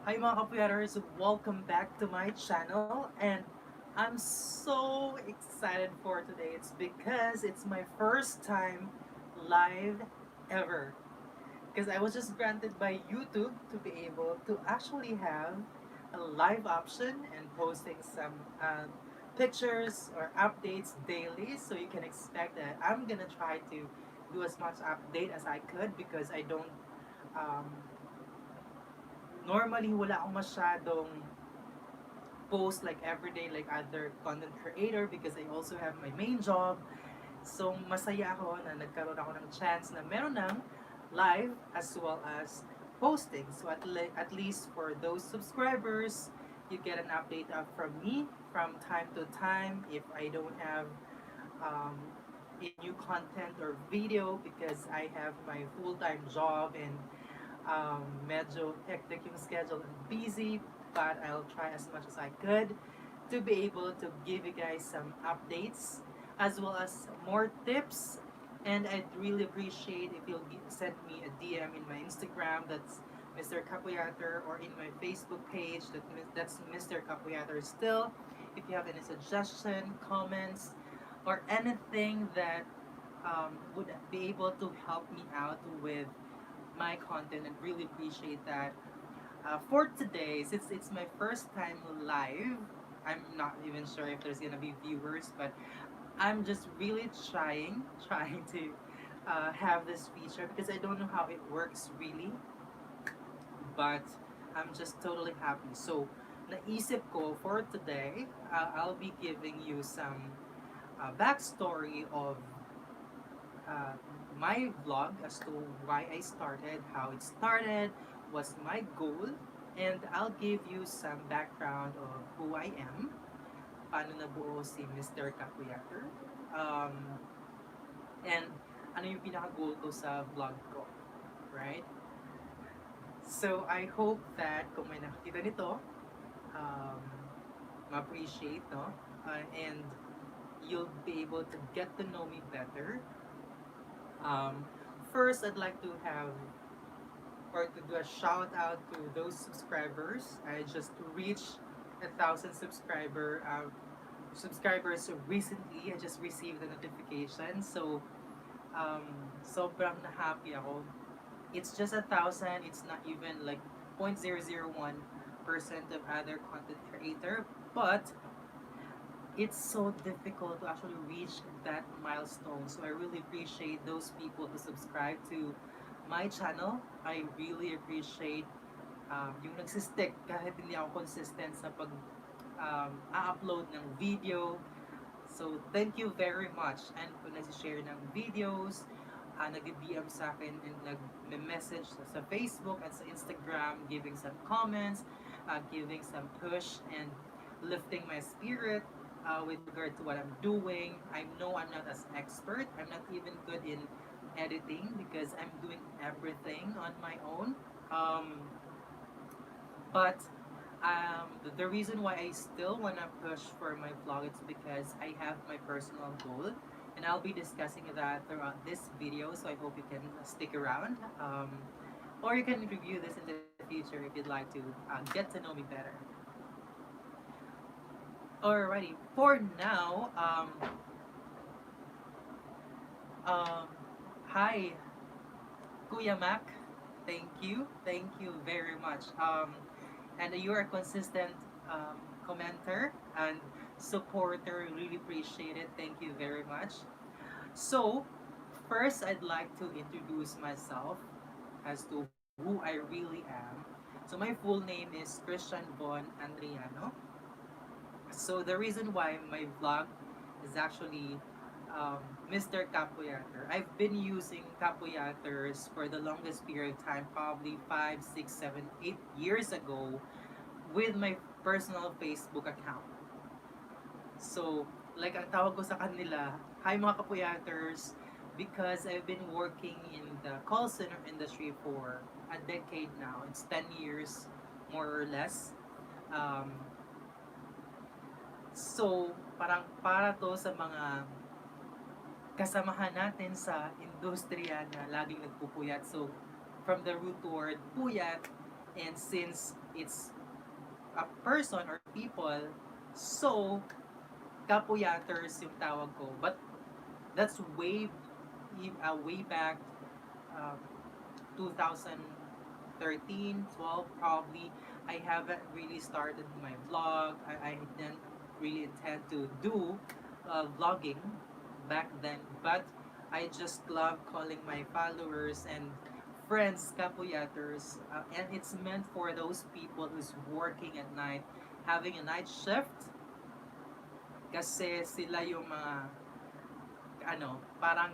Hi mga Kapuyaters, welcome back to my channel and I'm so excited for today. It's because it's my first time live ever. Because I was just granted by YouTube to be able to actually have a live option and posting some pictures or updates daily. So you can expect that I'm gonna try to do as much update as I could because I don't um, normally wala akong masyadong post like everyday like other content creator because I also have my main job. So masaya ako na nagkaroon ako ng chance na meron ng live as well as posting. So at least for those subscribers, you get an update from me from time to time if I don't have um, a new content or video because I have my full-time job and medyo hectic yung schedule and busy, but I'll try as much as I could to be able to give you guys some updates as well as more tips. And I'd really appreciate if you'll send me a DM in my Instagram, that's Mr. Kapuyater, or in my Facebook page, that's Mr. Kapuyater still. If you have any suggestion, comments, or anything that would be able to help me out with my content and really appreciate that. For today, since it's my first time live, I'm not even sure if there's gonna be viewers, but I'm just really trying to have this feature because I don't know how it works really, but I'm just totally happy. So, naisip ko for today, I'll be giving you some backstory of uh, my vlog as to why I started, how it started, what's my goal, and I'll give you some background of who I am, paano nabuo si Mr. Kapuyater, um, and ano yung pinaka-goal ko sa vlog ko, right? So, I hope that kung may nakakita nito, um, ma-appreciate, no? And you'll be able to get to know me better. Um, First, I'd like to have or to do a shout out to those subscribers. I just reached 1,000 subscribers recently. I just received the notification. So um, sobrang na happy ako. It's just 1,000. It's not even like 0.001% of other content creator, but it's so difficult to actually reach that milestone. So I really appreciate those people who subscribe to my channel. I really appreciate yung nagsistick kahit hindi ako consistent sa pag a-upload ng video. So, thank you very much. And kung nag-share ng videos, nag-DM sa akin and nag-message sa Facebook at sa Instagram, giving some comments, giving some push and lifting my spirit with regard to what I'm doing. I know I'm not as expert. I'm not even good in editing because I'm doing everything on my own. But the reason why I still want to push for my vlog is because I have my personal goal, and I'll be discussing that throughout this video. So I hope you can stick around, or you can review this in the future if you'd like to get to know me better. Alrighty, for now, um, hi, Kuya Mac. Thank you very much. And you're a consistent commenter and supporter. Really appreciate it. Thank you very much. So, first, I'd like to introduce myself as to who I really am. So, my full name is Christian Von Andriano. So, the reason why my vlog is actually Mr. Kapuyater. I've been using Kapuyaters for the longest period of time, probably 5, 6, 7, 8 years ago, with my personal Facebook account. So, like ang tawag ko sa kanila, hi mga kapuyaters, because I've been working in the call center industry for a decade now. It's 10 years, more or less. Um, so, parang para to sa mga kasamahan natin sa industriya na laging nagpupuyat. So, from the root word puyat, And since it's a person or people, so Kapuyaters yung tawag ko. But that's way back um, 2013, 12 probably. I haven't really started my vlog. I didn't really intend to do vlogging back then, but I just love calling my followers and friends kapuyaters, and it's meant for those people who's working at night, having a night shift, kasi sila yung mga parang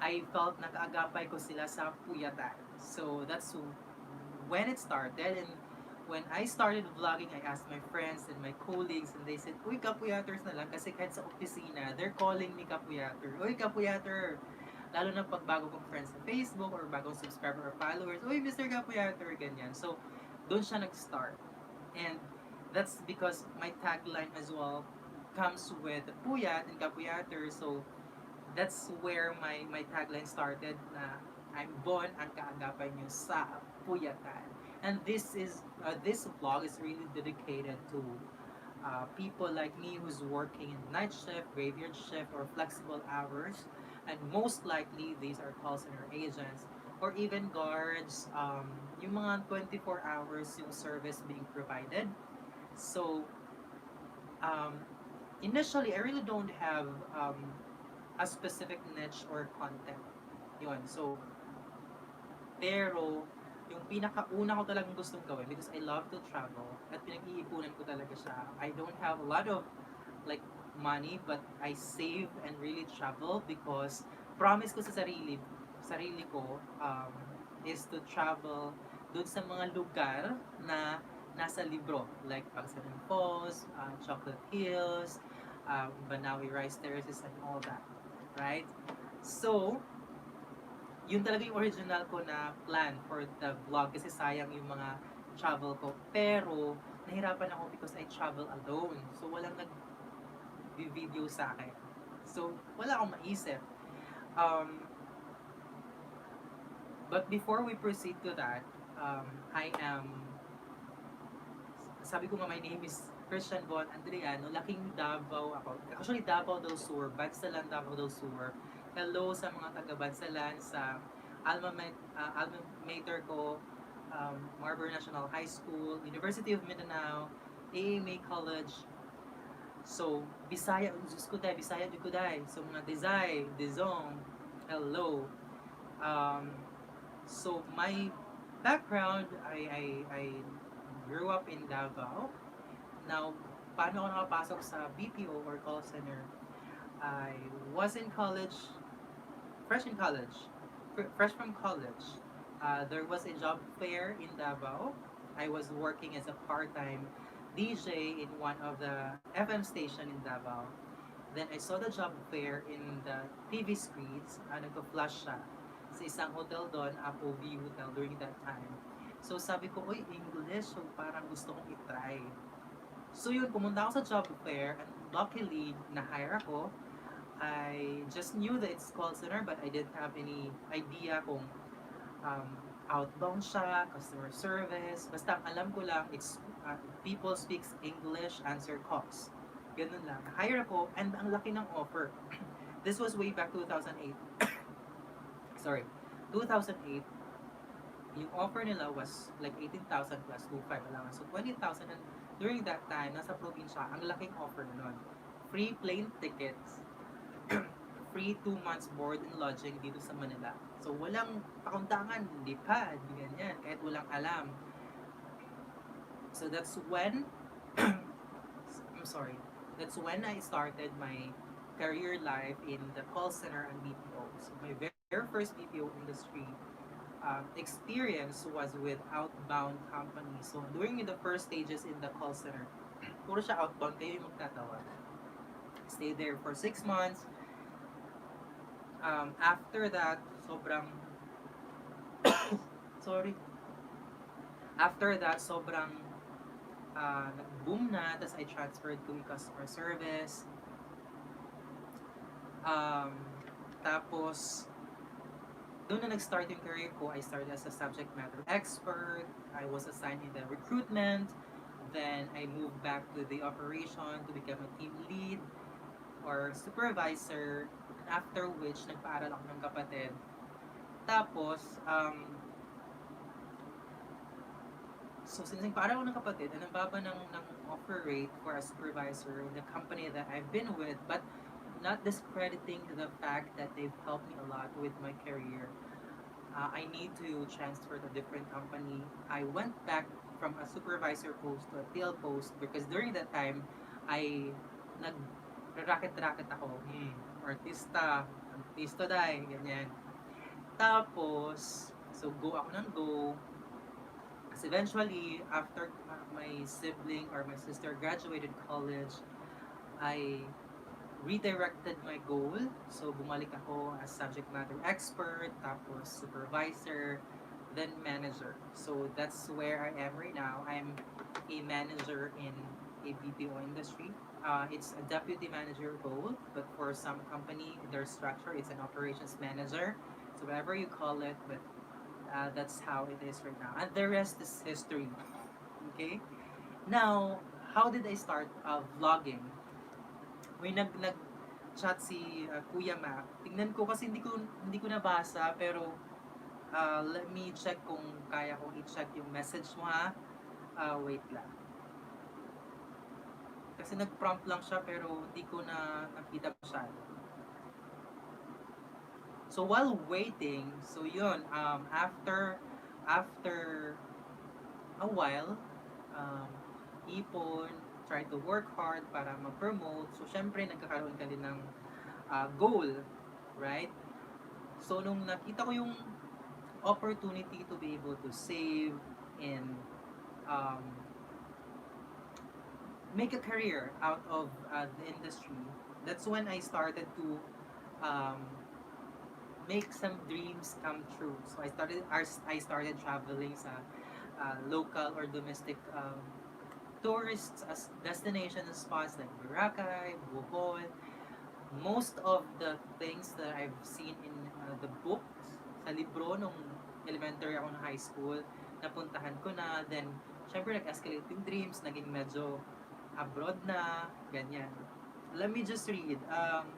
I felt nakaagapay ko sila sa puyatan. So that's when it started. And when I started vlogging, I asked my friends and my colleagues and they said, "Uy, kapuyaters na lang." Kasi kahit sa opisina, they're calling me kapuyater. "Uy, kapuyater." Lalo na pag bago kong friends sa Facebook or bagong subscriber or followers, "Uy, Mr. Kapuyater." Ganyan. So, doon siya nag-start. And that's because my tagline as well comes with puyat and kapuyater. So, that's where my tagline started na I'm Bon, ang kaagapay niyo sa puyatan. And this vlog is really dedicated to people like me who's working in night shift, graveyard shift, or flexible hours. And most likely, these are call center agents or even guards, yung mga 24 hours yung service being provided. So, um, initially, I really don't have a specific niche or content. Yun. So, pero, yung pinakauna ko talagang gustong gawin because I love to travel at pinag-iipunan ko talaga siya. I don't have a lot of like money but I save and really travel because promise ko sa sarili ko is to travel dun sa mga lugar na nasa libro like Pagsaling Falls, Chocolate Hills, Banawi Rice Terraces and all that. Right? So, yun talaga yung original ko na plan for the vlog kasi sayang yung mga travel ko. Pero, nahirapan ako because I travel alone. So, walang nag-video sa akin. So, wala akong maisip. But before we proceed to that, I am, sabi ko nga, my name is Christian Bon Andriano, laking Davao ako. Actually, Davao del Sur, Bansalan, Davao del Sur. Hello sa mga taga Bansalan, sa alma mater ko, Marlborough National High School, University of Mindanao, AMA College. So, Bisaya, Diyos ko tayo, Bisaya, Diyos ko tayo. So, mga Desay, Dezong, hello. So, my background, I grew up in Davao. Now, paano ako nakapasok sa BPO or call center? I was in college, fresh in college, fresh from college. There was a job fair in Davao. I was working as a part-time DJ in one of the FM station in Davao. Then I saw the job fair in the TV screens. Nagpa-flash siya sa isang hotel doon, Apple View Hotel during that time. So sabi ko, oy, English, so parang gusto kong itry. So yun, pumunta ako sa job fair and luckily, na-hire ako. I just knew that it's call center but I didn't have any idea kung outbound siya, customer service. Basta alam ko lang, it's people speaks English, answer calls. Ganun lang. Hire ako and ang laki ng offer. This was way back 2008. Sorry, 2008. Yung offer nila was like 18,000 plus 25 allowance. So 20,000 and during that time, nasa probinsya, ang laking offer nun. Free plane tickets, free 2 months board and lodging dito sa Manila. So walang pakundangan, lipad, ganyan, kahit walang alam. So that's when, I'm sorry, that's when I started my career life in the call center and BPO. So my very first BPO industry experience was with outbound company. So during the first stages in the call center, puro siya outbound, kayo yung magtatawa. Stayed there for 6 months. After that, sobrang sorry. After that, sobrang nag-boom na. Tapos I transferred to customer service. Tapos doon na nag-start yung career ko. I started as a subject matter expert. I was assigned in the recruitment. Then I moved back to the operation to become a team lead or supervisor. After which, nagpaaral ako ng kapatid. Tapos, so since nagpaaral ako ng kapatid, ang baba ng offer rate for a supervisor in the company that I've been with, but not discrediting the fact that they've helped me a lot with my career. I need to transfer to a different company. I went back from a supervisor post to a TL post because during that time, I nag-racket-racket ako. Artista, artista dahil, ganyan. Tapos, so go ako ng go. Kasi eventually, after my sibling or my sister graduated college, I redirected my goal. So, bumalik ako as subject matter expert, tapos supervisor, then manager. So, that's where I am right now. I'm a manager in a BPO industry. It's a deputy manager role, but for some company, their structure, it's an operations manager. So, whatever you call it, but that's how it is right now. And the rest is history. Okay? Now, how did I start vlogging? May nag chat si Kuya Mac. Tingnan ko kasi hindi ko nabasa pero let me check kung kaya kong i-check yung message mo ha. Wait lang. Kasi nag-prompt lang siya pero hindi ko na nakita masyado. So while waiting, so yun, after a while, um, ipon, try to work hard para ma-promote. So syempre nagkakaroon ka din ng goal, right? So nung nakita ko yung opportunity to be able to save and um, make a career out of the industry, that's when I started to um, make some dreams come true. So I started traveling sa local or domestic tourists as destination spots like Boracay, Bohol. Most of the things that I've seen in the books, sa libro nung elementary ako ng high school, napuntahan ko na. Then, syempre nag-escalate yung dreams, naging medyo abroad na, ganyan. Let me just read. Um,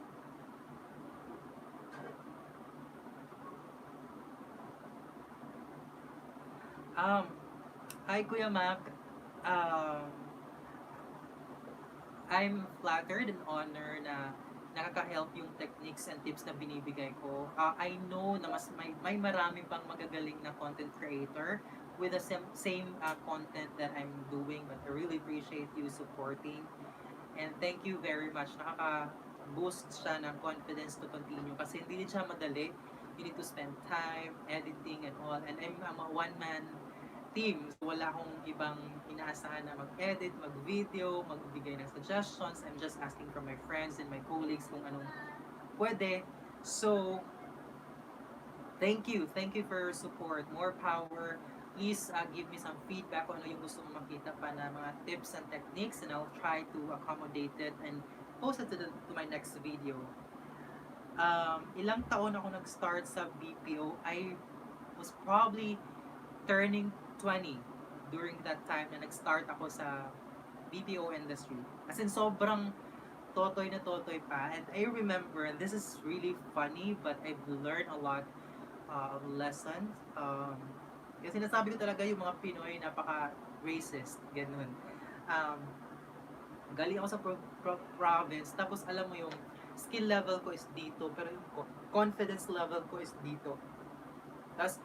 Hi Kuya Mac. Um, I'm flattered and honored na nakaka-help yung techniques and tips na binibigay ko. I know na may marami pang magagaling na content creator with the same content that I'm doing, but I really appreciate you supporting. And thank you very much. Nakaka-boost siya ng confidence to continue kasi hindi din siya madali. You need to spend time, editing and all. And I'm a one-man team. So wala akong ibang inaasahan na mag-edit, mag-video, magbigay ng suggestions. I'm just asking from my friends and my colleagues kung anong pwede. So, thank you. Thank you for your support. More power. Please give me some feedback kung ano yung gusto mong makita pa na mga tips and techniques and I'll try to accommodate it and post it to my next video. Ilang taon ako nag-start sa BPO. I was probably turning 20 during that time na nag-start ako sa BPO industry. As in, sobrang totoy na totoy pa. And I remember, and this is really funny, but I've learned a lot of lessons. Kasi nasabi ko talaga yung mga Pinoy napaka-racist, ganun. Um, Galing ako sa province, tapos alam mo yung skill level ko is dito, pero yung confidence level ko is dito. Tapos,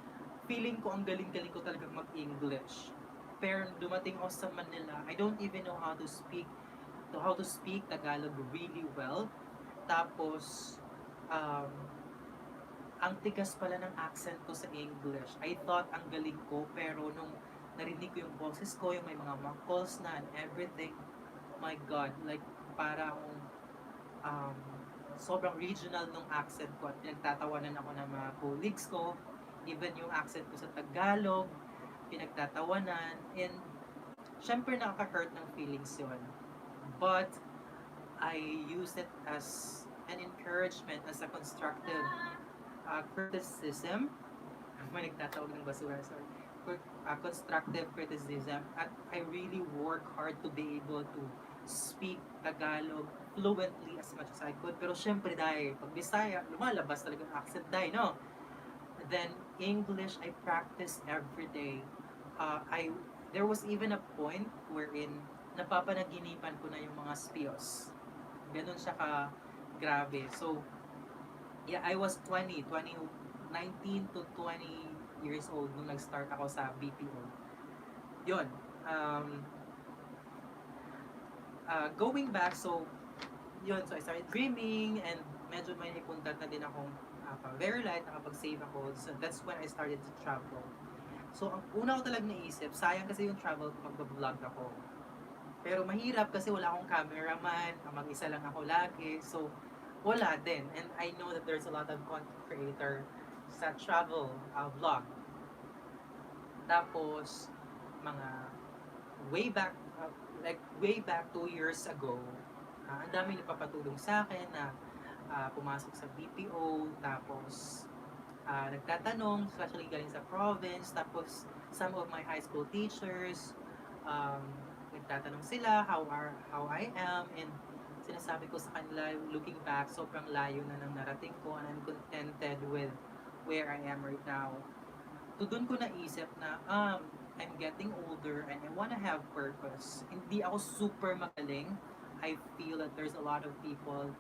feeling ko ang galing-galing ko talaga mag-English. Pero dumating ako sa Manila, I don't even know how to speak Tagalog really well. Tapos, ang tigas pala ng accent ko sa English. I thought ang galing ko, pero nung narinig ko yung boses ko, yung may mga mock calls na and everything, my God, like, para akong sobrang regional nung accent ko at pinagtatawanan ako ng mga colleagues ko. Even yung accent ko sa Tagalog, pinagtatawanan. And, syempre nakaka-hurt ng feelings yun. But, I use it as an encouragement, as a constructive criticism. May nagtatawag ng basura, sorry. Constructive criticism. At I really work hard to be able to speak Tagalog fluently as much as I could. Pero syempre dahil pag Bisaya, lumalabas talaga ang accent dahil, no? Then English, I practice every day. There was even a point wherein napapanaginipan ko na yung mga spios. Ganun siya ka grabe. So, yeah, I was 19 to 20 years old nung nag-start ako sa BPO. Yun. Um, Going back, so, yun, so I started dreaming and medyo may ipuntat na din akong very light, nakapag-save ako. So that's when I started to travel. So ang una ko talagang naisip, sayang kasi yung travel kung mag-vlog ako. Pero mahirap kasi wala akong cameraman, mag-isa lang ako lagi. So wala din. And I know that there's a lot of content creator sa travel vlog. Tapos mga way back way back 2 years ago, ang dami nagpapatulong sa akin na pumasok sa BPO, tapos nagtatanong, especially galing sa province, tapos some of my high school teachers, um, nagtatanong sila how I am, and sinasabi ko sa kanila, looking back, sobrang layo na ng narating ko, and I'm contented with where I am right now. To doon ko naisip na, I'm getting older and I wanna have purpose. Hindi ako super magaling. I feel that there's a lot of people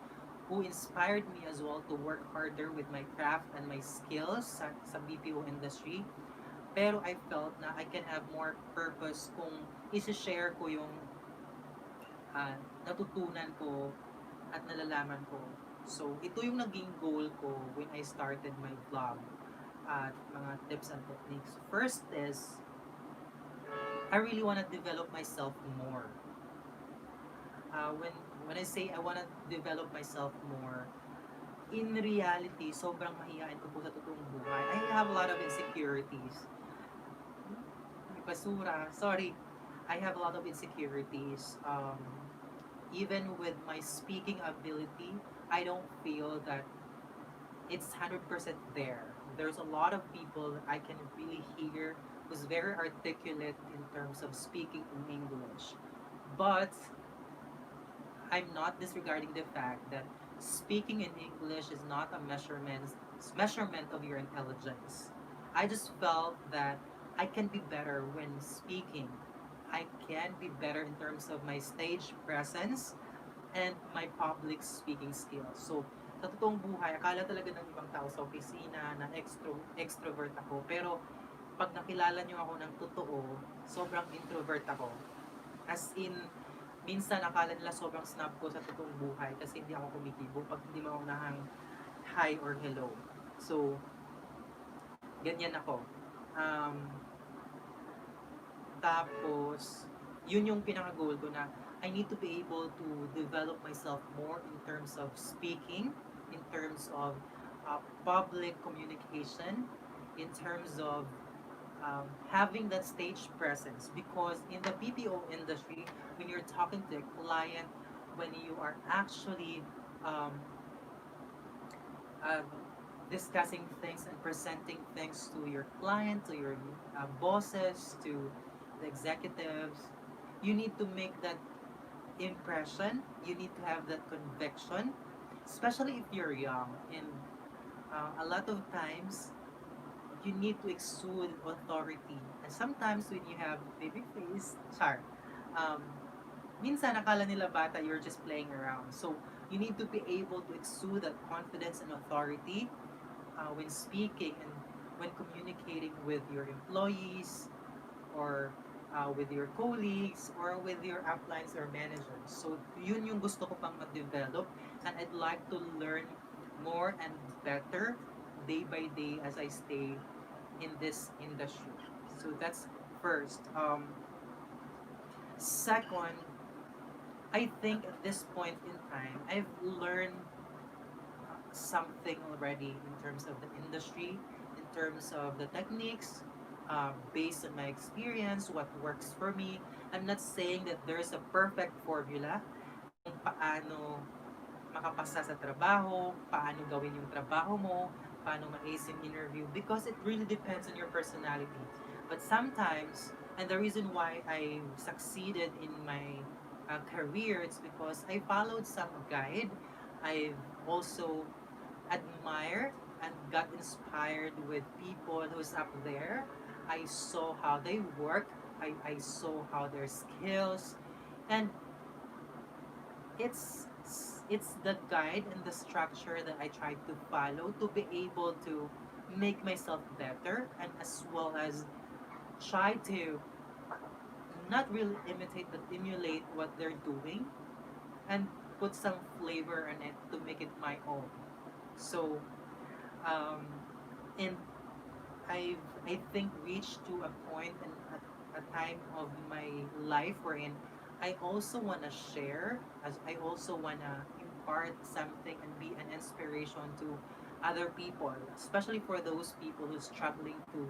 who inspired me as well to work harder with my craft and my skills sa BPO industry. Pero I felt na I can have more purpose kung isi-share ko yung uh, natutunan ko at nalalaman ko. So, ito yung naging goal ko when I started my vlog at mga tips and techniques. First is, I really want to develop myself more. When I say I want to develop myself more, in reality, sobrang mahihain ko po sa totoong buhay. I have a lot of insecurities. May basura. Sorry. I have a lot of insecurities. Even with my speaking ability, I don't feel that it's 100% there. There's a lot of people I can really hear who's very articulate in terms of speaking in English. But I'm not disregarding the fact that speaking in English is not a measurement of your intelligence. I just felt that I can be better when speaking. I can be better in terms of my stage presence and my public speaking skills. So, sa totoong buhay, akala talaga ng ibang tao sa opisina na extrovert ako. Pero, pag nakilala niyo ako ng totoo, sobrang introvert ako. As in, minsan akala nila sobrang snap ko sa totoong buhay kasi hindi ako kumikibo pag hindi mo ako nahang hi or hello. So, ganyan ako. Um, Tapos, yun yung pinaka-goal ko na I need to be able to develop myself more in terms of speaking, in terms of public communication, in terms of having that stage presence. Because in the BPO industry, when you're talking to a client, when you are actually um, uh, discussing things and presenting things to your client, to your bosses, to the executives, you need to make that impression. You need to have that conviction, especially if you're young. And a lot of times, you need to exude authority. And sometimes when you have baby face, um, minsan akala nila bata, you're just playing around. So, you need to be able to exude that confidence and authority when speaking and when communicating with your employees or with your colleagues or with your uplines or managers. So, yun yung gusto ko pang ma-develop and I'd like to learn more and better day by day as I stay in this industry. So, that's first. Second, I think at this point in time, I've learned something already in terms of the industry, in terms of the techniques, based on my experience, what works for me. I'm not saying that there's a perfect formula kung paano makapasa sa trabaho, paano gawin yung trabaho mo, paano ma-ace yung interview because it really depends on your personality. But sometimes, and the reason why I succeeded in my career, it's because I followed some guide. I've also admired and got inspired with people who's up there. I saw how they work. I saw how their skills, and it's it's the guide and the structure that I try to follow to be able to make myself better, and as well as try to not really imitate but emulate what they're doing and put some flavor in it to make it my own. So um, and I think reached to a point and a time of my life wherein I also wanna share, as I also wanna impart something and be an inspiration to other people, especially for those people who's struggling to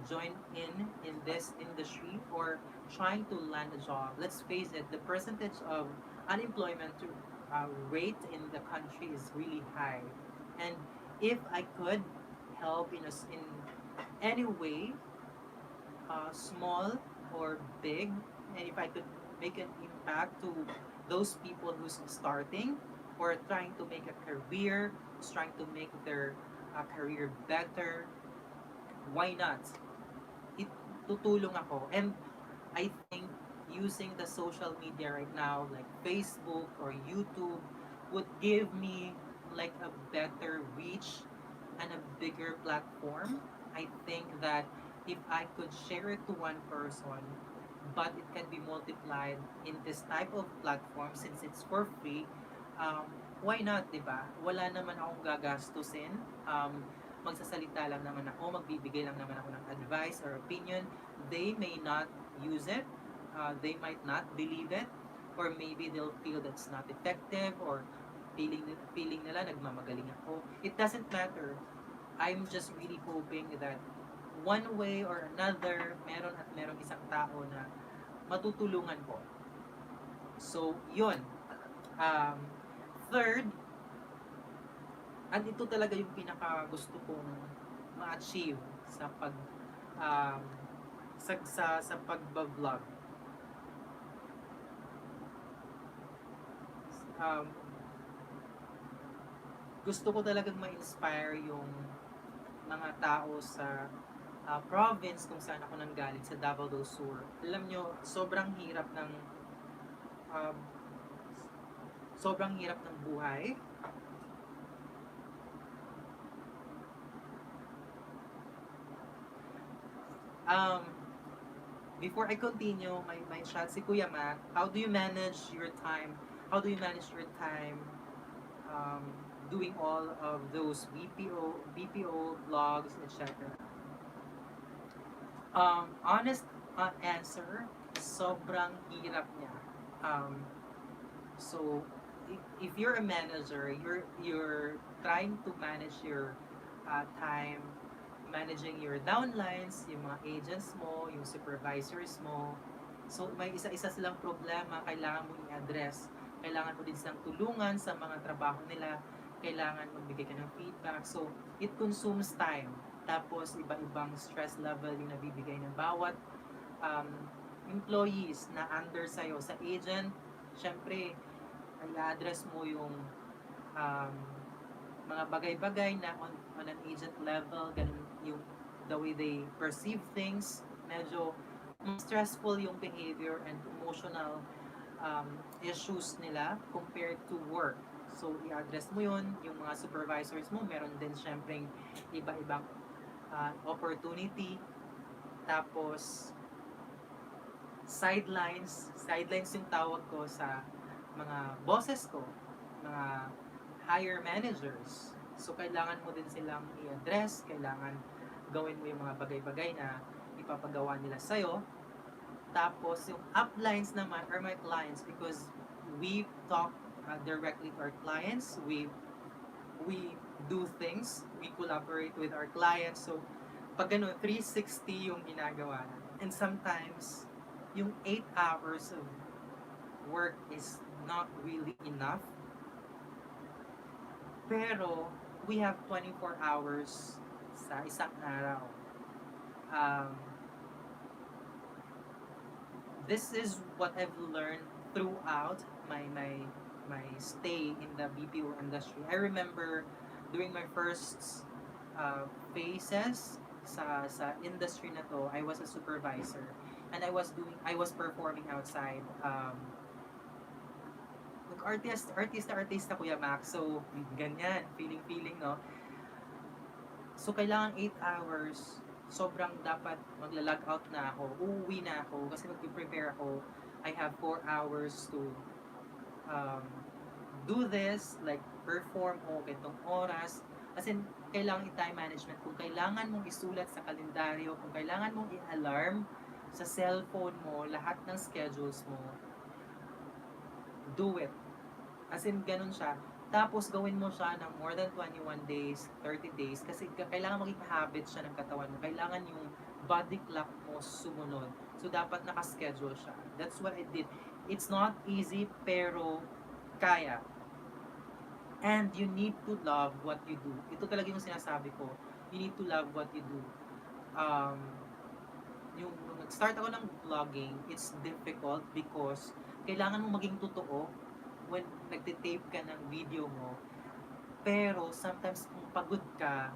join in this industry or trying to land a job. Let's face it, the percentage of unemployment rate in the country is really high, and if I could help in any way, small or big, and if I could make an impact to those people who's starting or trying to make a career, who's trying to make their career better, why not? It tutulong ako, and I think using the social media right now, like Facebook or YouTube, would give me like a better reach and a bigger platform. I think that if I could share it to one person, but it can be multiplied in this type of platform since it's for free, why not, di ba? Wala naman akong gagastusin. Magsasalita lang naman ako, magbibigay lang naman ako ng advice or opinion. They may not use it, they might not believe it, or maybe they'll feel that's not effective, or feeling nila nagmamagaling ako. It doesn't matter. I'm just really hoping that one way or another, meron at meron isang tao na matutulungan ko. So, yun. Um, Third, at ito talaga yung pinaka gusto kong ma-achieve sa um, sa pagba-vlog. Um, Gusto ko talagang ma-inspire yung mga tao sa province kung saan ako nanggaling, sa Davao del Sur. Alam nyo, um, sobrang hirap ng buhay. Um, Before I continue my chat, si Kuya Mac, how do you manage your time? How do you manage your time um, doing all of those BPO vlogs, etc.? Honest answer, sobrang hirap niya. Um, so, if you're a manager, you're trying to manage your time, managing your downlines, yung mga agents mo, yung supervisors mo. So, may isa-isa silang problema, kailangan mo i-address. Kailangan mo din silang tulungan sa mga trabaho nila. Kailangan magbigay ka ng feedback. So, it consumes time. Tapos, iba-ibang stress level yung nabibigay ng bawat um, employees na under sa'yo. Sa agent, syempre, i-address mo yung um, mga bagay-bagay na on an agent level, ganun yung the way they perceive things, medyo stressful yung behavior and emotional issues nila compared to work. So, i-address mo yun, yung mga supervisors mo, meron din syempreng iba-ibang opportunity. Tapos, sidelines yung tawag ko sa mga bosses ko, mga higher managers. So, kailangan mo din silang i-address, kailangan gawin mo yung mga bagay-bagay na ipapagawa nila sa'yo. Tapos, yung uplines naman are my clients because we talk directly to our clients. We do things. We collaborate with our clients. So, pag gano'n, 360 yung ginagawa. And sometimes, yung 8 hours of work is not really enough. Pero, we have 24 hours sa isang araw. Um, this is what I've learned throughout my stay in the BPO industry. I remember during my first phases sa industry na to, I was a supervisor and I was performing outside artista Kuya Max. So ganyan, feeling no. So kailangan 8 hours, sobrang dapat magla-log out na ako, uuwi na ako kasi magpe-prepare ako. I have 4 hours to um, do this, like perform o ganitong oras. As in, kailangan i-time management. Kung kailangan mong isulat sa kalendaryo, kung kailangan mong i-alarm sa cellphone mo, lahat ng schedules mo, do it. As in, ganun siya. Tapos, gawin mo siya ng more than 21 days, 30 days, kasi kailangan maging habit siya ng katawan mo. Kailangan yung body clock mo sumunod. So, dapat nakaschedule siya. That's what I did. It's not easy, pero kaya. And you need to love what you do. Ito talaga yung sinasabi ko. You need to love what you do. Um, nung nag-start ako ng vlogging, it's difficult because kailangan mo maging totoo when nagtitape ka ng video mo. Pero sometimes kung pagod ka,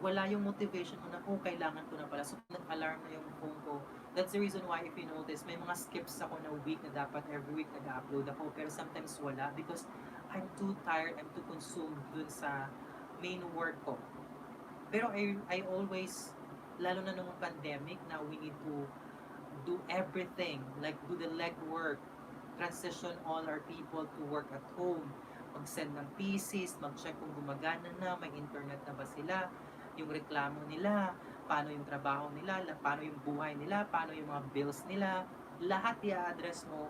wala yung motivation mo na, oh, kailangan ko na pala. So, nag-alarm na yung phone ko. That's the reason why, if you notice, may mga skips ako na week na dapat every week nag-upload ako. Pero sometimes wala because I'm too tired, I'm too consumed dun sa main work ko. Pero I always, lalo na nung pandemic, now we need to do everything. Like, do the legwork, transition all our people to work at home, mag-send ng PCs, mag-check kung gumagana na, may internet na ba sila, yung reklamo nila, paano yung trabaho nila, paano yung buhay nila, paano yung mga bills nila, lahat i-address mo.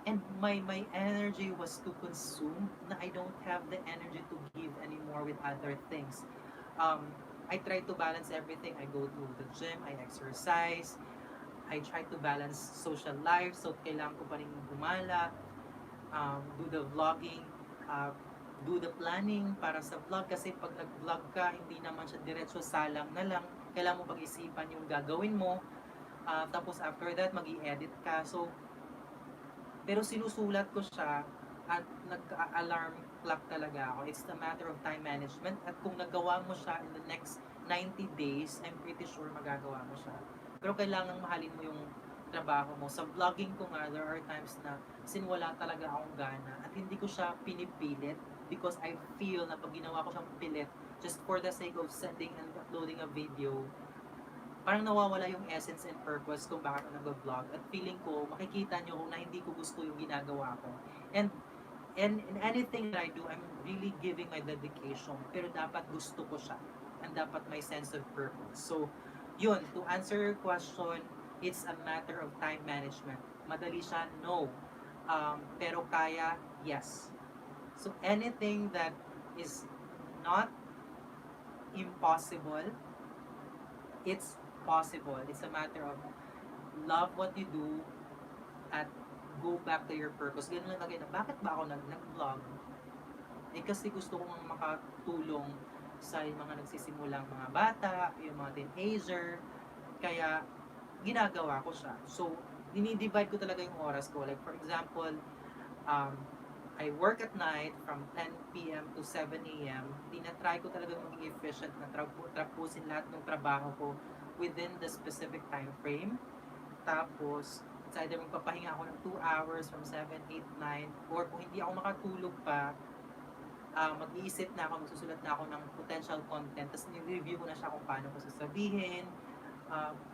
And my energy was too consumed na I don't have the energy to give anymore with other things. I try to balance everything. I go to the gym, I exercise, I try to balance social life, so kailangan ko pa rin gumala, do the vlogging, do the planning para sa vlog kasi pag nag-vlog ka, hindi naman siya diretso salang na lang, kailangan mo pag-isipan yung gagawin mo, tapos after that, mag-i-edit ka, so, pero sinusulat ko siya at nag-alarm clock talaga ako. It's a matter of time management at kung nagawa mo siya in the next 90 days, I'm pretty sure magagawa mo siya. Pero kailangan mahalin mo yung trabaho mo. Sa vlogging ko nga, there are times na sinwala talaga akong gana at hindi ko siya pinipilit because I feel na pag ginawa ko siyang pilit just for the sake of sending and uploading a video, parang nawawala yung essence and purpose kung bakit ako nag-vlog. At feeling ko, makikita nyo kung na hindi ko gusto yung ginagawa ko. And in anything that I do, I'm really giving my dedication. Pero dapat gusto ko siya. And dapat may sense of purpose. So, yun, to answer your question, it's a matter of time management. Madali siya? No. Pero kaya? Yes. So, anything that is not impossible, it's possible. It's a matter of love what you do at go back to your purpose. Ganun lang lagi na, bakit ba ako nag-vlog? Eh kasi gusto kong makatulong sa mga nagsisimulang mga bata, yung mga teenager, kaya ginagawa ko siya. So, dinidivide ko talaga yung oras ko. Like for example, I work at night from 10 p.m. to 7 a.m. Tinatry ko talaga maging efficient na trapusin lahat ng trabaho ko within the specific time frame. Tapos, it's either magpapahinga ako ng 2 hours from 7, 8, 9, or kung hindi ako makatulog pa, mag-iisip na ako, magsusulat na ako ng potential content, tapos ni-review ko na siya kung paano ko sasabihin.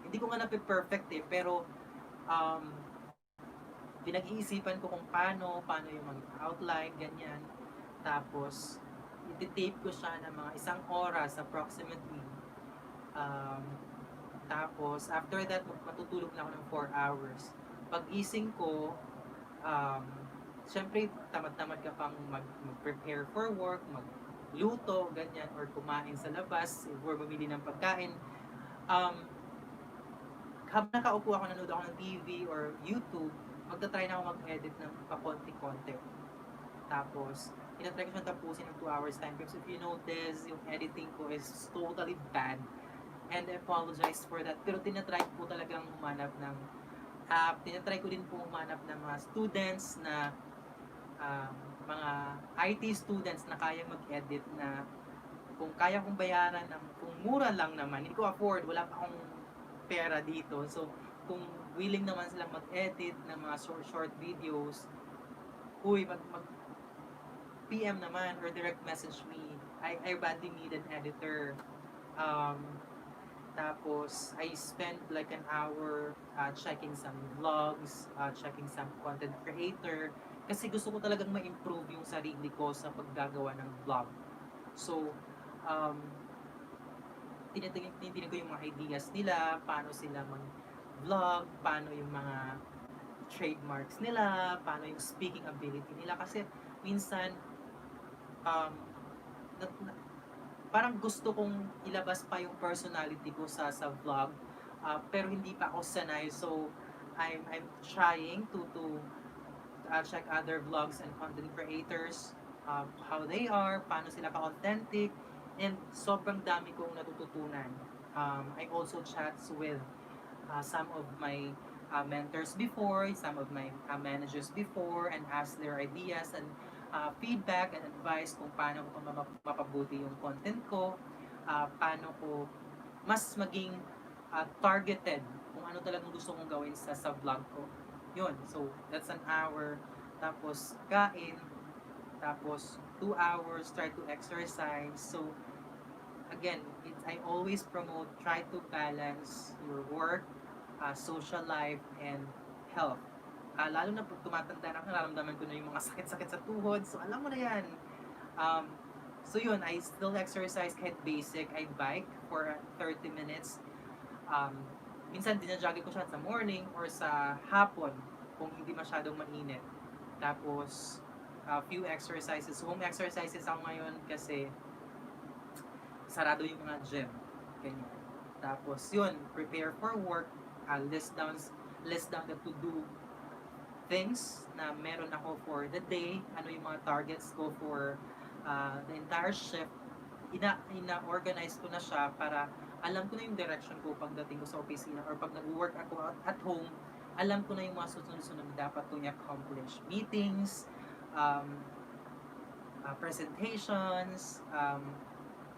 Hindi ko nga na-perfect pero pinag-iisipan ko kung paano yung mag-outline, ganyan. Tapos, iti-tape ko siya ng mga 1 oras approximately. Tapos, after that, matutulog na ako ng 4 hours. Pag-gising ko, syempre, tamad-tamad ka pang mag-prepare for work, magluto, ganyan, or kumain sa labas, or bumili ng pagkain. Habang nakaupo ako, nanood ako ng TV or YouTube, magta-try na ako mag-edit ng pakonti-konti. Tapos, tinatry ko siyang tapusin ng 2 hours time. Because if you notice, yung editing ko is totally bad. And I apologize for that. Pero tinatry ko po talagang humanap ng app. Tinatry ko din po humanap ng mga students na um, mga IT students na kaya mag-edit na kung kaya kong bayaran ng kung mura lang naman, hindi ko afford, wala pa akong pera dito. So, kung willing naman silang mag-edit ng mga short videos, uy, mag PM naman or direct message me. I badly need an editor. Um, Tapos, I spent like an hour checking some vlogs, checking some content creator. Kasi gusto ko talagang ma-improve yung sarili ko sa paggagawa ng vlog. So, um, tinitingnan ko yung mga ideas nila, paano sila mag-vlog, paano yung mga trademarks nila, paano yung speaking ability nila. Kasi minsan, um, na, na, parang gusto kong ilabas pa yung personality ko sa vlog, pero hindi pa ako sanay. So, I'm trying to check other vlogs and content creators, how they are, paano sila ka-authentic, and sobrang dami kong natututunan. I also chats with some of my mentors before, some of my managers before, and ask their ideas and feedback and advice kung paano ko mapabuti yung content ko, paano ko mas maging targeted kung ano talagang gusto kong gawin sa vlog ko. Yun, so that's an hour. Tapos kain, tapos 2 hours, try to exercise. So again, I always promote, try to balance your work, social life, and health. Lalo na pag tumatanda na, nararamdaman ko na yung mga sakit-sakit sa tuhod. So, alam mo na yan. Um, so, yun, I still exercise kahit basic. I bike for 30 minutes. Um, Minsan, dinajagi ko siya sa morning or sa hapon kung hindi masyadong mainit. Tapos, few exercises. Home exercises ako ngayon kasi sarado yung mga gym. Ganyan. Tapos yun, prepare for work, list down the to-do things na meron ako for the day, ano yung mga targets ko for the entire shift. Ina-organize ko na siya para alam ko na yung direction ko pagdating ko sa opisina or pag nag-work ako at home, alam ko na yung mga susunod-sunod na dapat kong i-accomplish. Meetings, presentations,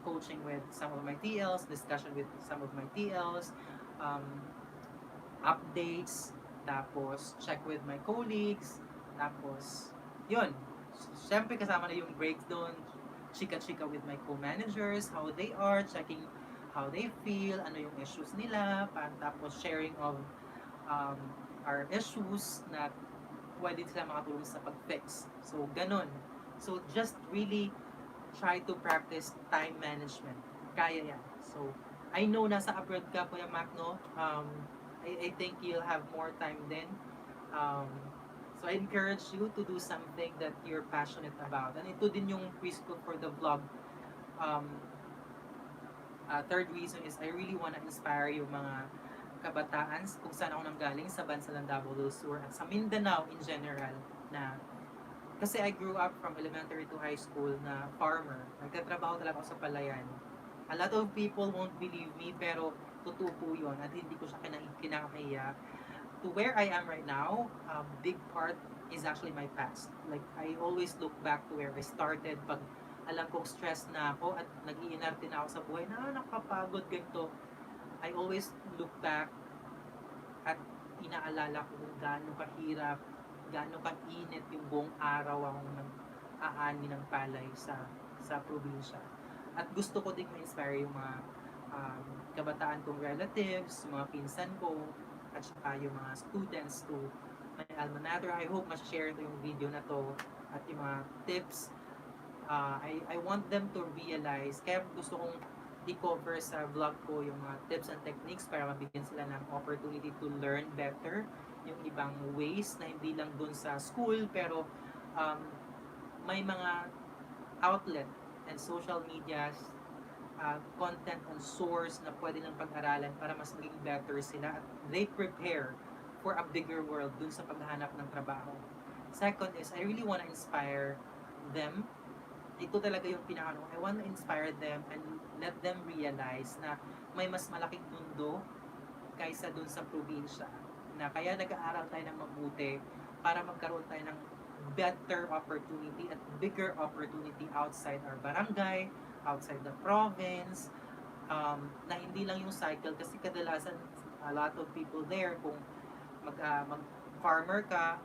coaching with some of my TLs, discussion with some of my TLs, um, updates, tapos check with my colleagues, tapos yun. Siyempre kasama na yung breaks doon, chika-chika with my co-managers, how they are, checking how they feel, ano yung issues nila, tapos sharing of um, our issues na pwede sila makatulong sa pag-fix. So, ganun. So, just really try to practice time management. Kaya yan. So, I know nasa abroad ka, Kuya Mac, no? I think you'll have more time then. Um, so, I encourage you to do something that you're passionate about. And ito din yung reason ko for the vlog. Third reason is I really want to inspire yung mga kabataan kung saan ako nanggaling sa bansa ng Davao del Sur at sa Mindanao in general na kasi I grew up from elementary to high school na farmer. Nagtatrabaho talaga ako sa palayan. A lot of people won't believe me pero totoo po yun at hindi ko siya kinakahiya. To where I am right now, a big part is actually my past. Like, I always look back to where I started pag alam kong stress na ako at nag-iinarte na ako sa buhay na nakapagod ganito. I always look back at inaalala ko kung gaano kahirap, gaano kainit yung buong araw akong nag-aani ng palay sa probinsya. At gusto ko din ma-inspire yung mga kabataan kong relatives, yung mga pinsan ko, at saka yung mga students to my alma mater. I hope ma-share ito yung video na to at yung mga tips. I want them to realize, kaya gusto kong i-cover sa vlog ko yung mga tips and techniques para mabigyan sila ng opportunity to learn better yung ibang ways na hindi lang dun sa school pero may mga outlet and social medias content and source na pwede ng pag-aralan para mas maging better sila at they prepare for a bigger world dun sa paghahanap ng trabaho. Second is I really want to inspire them ito talaga yung pinaka I want to inspire them and let them realize na may mas malaking mundo kaysa dun sa probinsya. Na kaya nag-aaral tayo ng mabuti para magkaroon tayo ng better opportunity at bigger opportunity outside our barangay, outside the province, na hindi lang yung cycle kasi kadalasan a lot of people there kung mag farmer ka,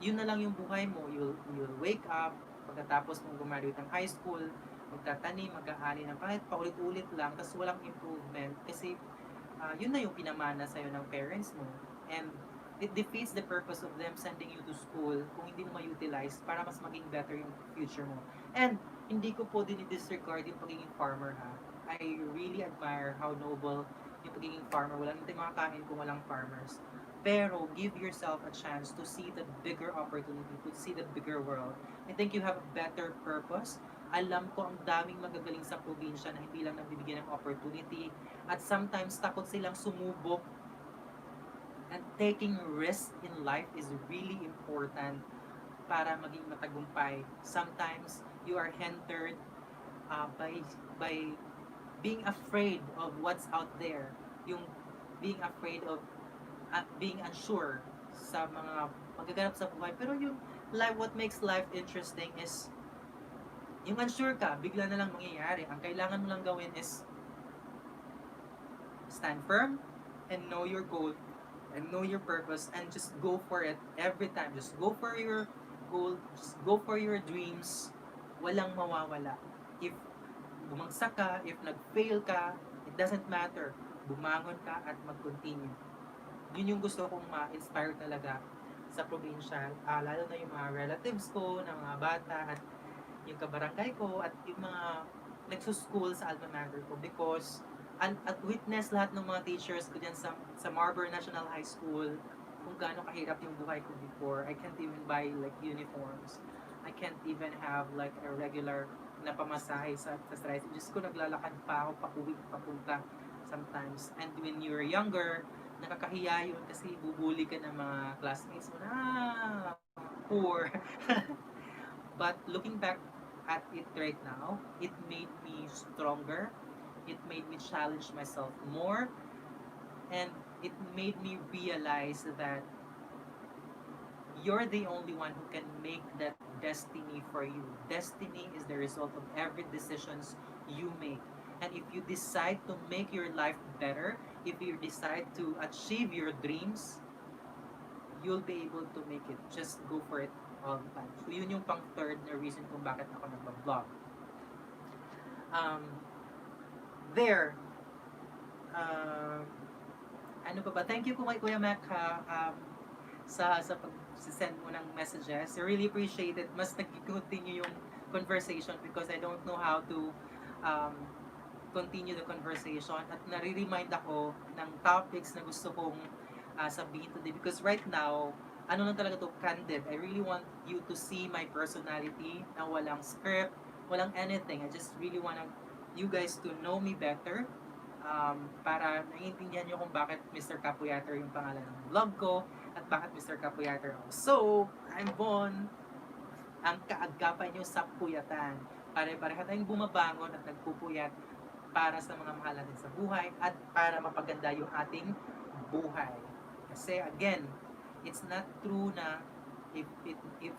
yun na lang yung buhay mo. You'll wake up, pagkatapos mong graduate ng high school, magtatanim, mag-aani ng kahit paulit-ulit lang, tapos walang improvement kasi yun na yung pinamana sa'yo ng parents mo. And it defeats the purpose of them sending you to school kung hindi mo ma-utilize para mas maging better yung future mo. And hindi ko po dinidisregard yung pagiging farmer ha. I really admire how noble yung pagiging farmer. Walang hindi makakain kung walang farmers. Pero give yourself a chance to see the bigger opportunity, to see the bigger world. I think you have a better purpose. Alam ko ang daming magagaling sa probinsya na hindi lang nabibigyan ng opportunity at sometimes takot silang sumubok, and taking risk in life is really important para maging matagumpay. Sometimes you are hindered by being afraid of what's out there. Yung being afraid of being unsure sa mga magaganap sa buhay. Pero yung life, what makes life interesting is yung unsure ka, bigla na lang mangyayari. Ang kailangan mo lang gawin is stand firm and know your goal and know your purpose and just go for it every time. Just go for your goal, just go for your dreams. Walang mawawala. If bumagsak ka, if nag-fail ka, it doesn't matter. Bumangon ka at mag-continue. Yun yung gusto kong ma-inspire talaga sa probinsya. Lalo na yung mga relatives ko, na mga bata, at yung kabarangay ko, at yung mga nagsuschool sa alma mater ko. Because, at witness lahat ng mga teachers ko dyan sa Marlborough National High School, kung gaano kahirap yung buhay ko before. I can't even buy like uniforms. I can't even have like a regular na pamasahe sa tricycle. Diyos ko, naglalakad pa ako, pauwi, papunta sometimes. And when you're younger, nakakahiya yun kasi bubuli ka ng mga classmates mo na poor. But looking back at it right now, it made me stronger. It made me challenge myself more. And it made me realize that you're the only one who can make that destiny for you. Destiny is the result of every decisions you make. And if you decide to make your life better, if you decide to achieve your dreams, you'll be able to make it. Just go for it all the time. So yun yung pang third na reason kung bakit ako nagba-vlog. There. Ano pa ba? Thank you po kay Kuya Mac sa pag-send mo ng messages. I really appreciate it. Mas nag-continue yung conversation because I don't know how to continue the conversation at nare-remind ako ng topics na gusto kong sabihin today because right now, ano lang talaga to, candid. I really want you to see my personality na walang script, walang anything. I just really want you guys to know me better para naiintindihan nyo kung bakit Mr. Kapuyater yung pangalan ng vlog ko at bakit Mr. Kapuyater ako. So, I'm Bon, ang kaagapay nyo sa puyatan. Pare-pareha tayong bumabangon at nagpupuyat para sa mga mahal natin sa buhay at para mapaganda yung ating buhay. Kasi again, it's not true na if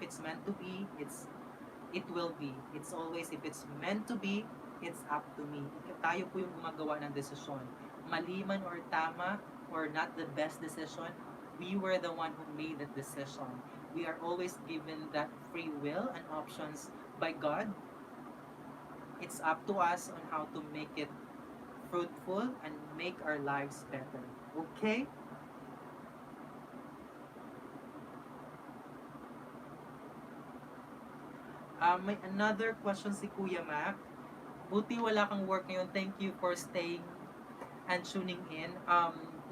it's meant to be, it will be. It's always if it's meant to be, it's up to me. Tayo po yung gumagawa ng desisyon. Mali man or tama or not the best decision, we were the one who made that decision. We are always given that free will and options by God. It's up to us on how to make it fruitful and make our lives better. Okay? May another question si Kuya Mac. Buti wala kang work ngayon. Thank you for staying and tuning in.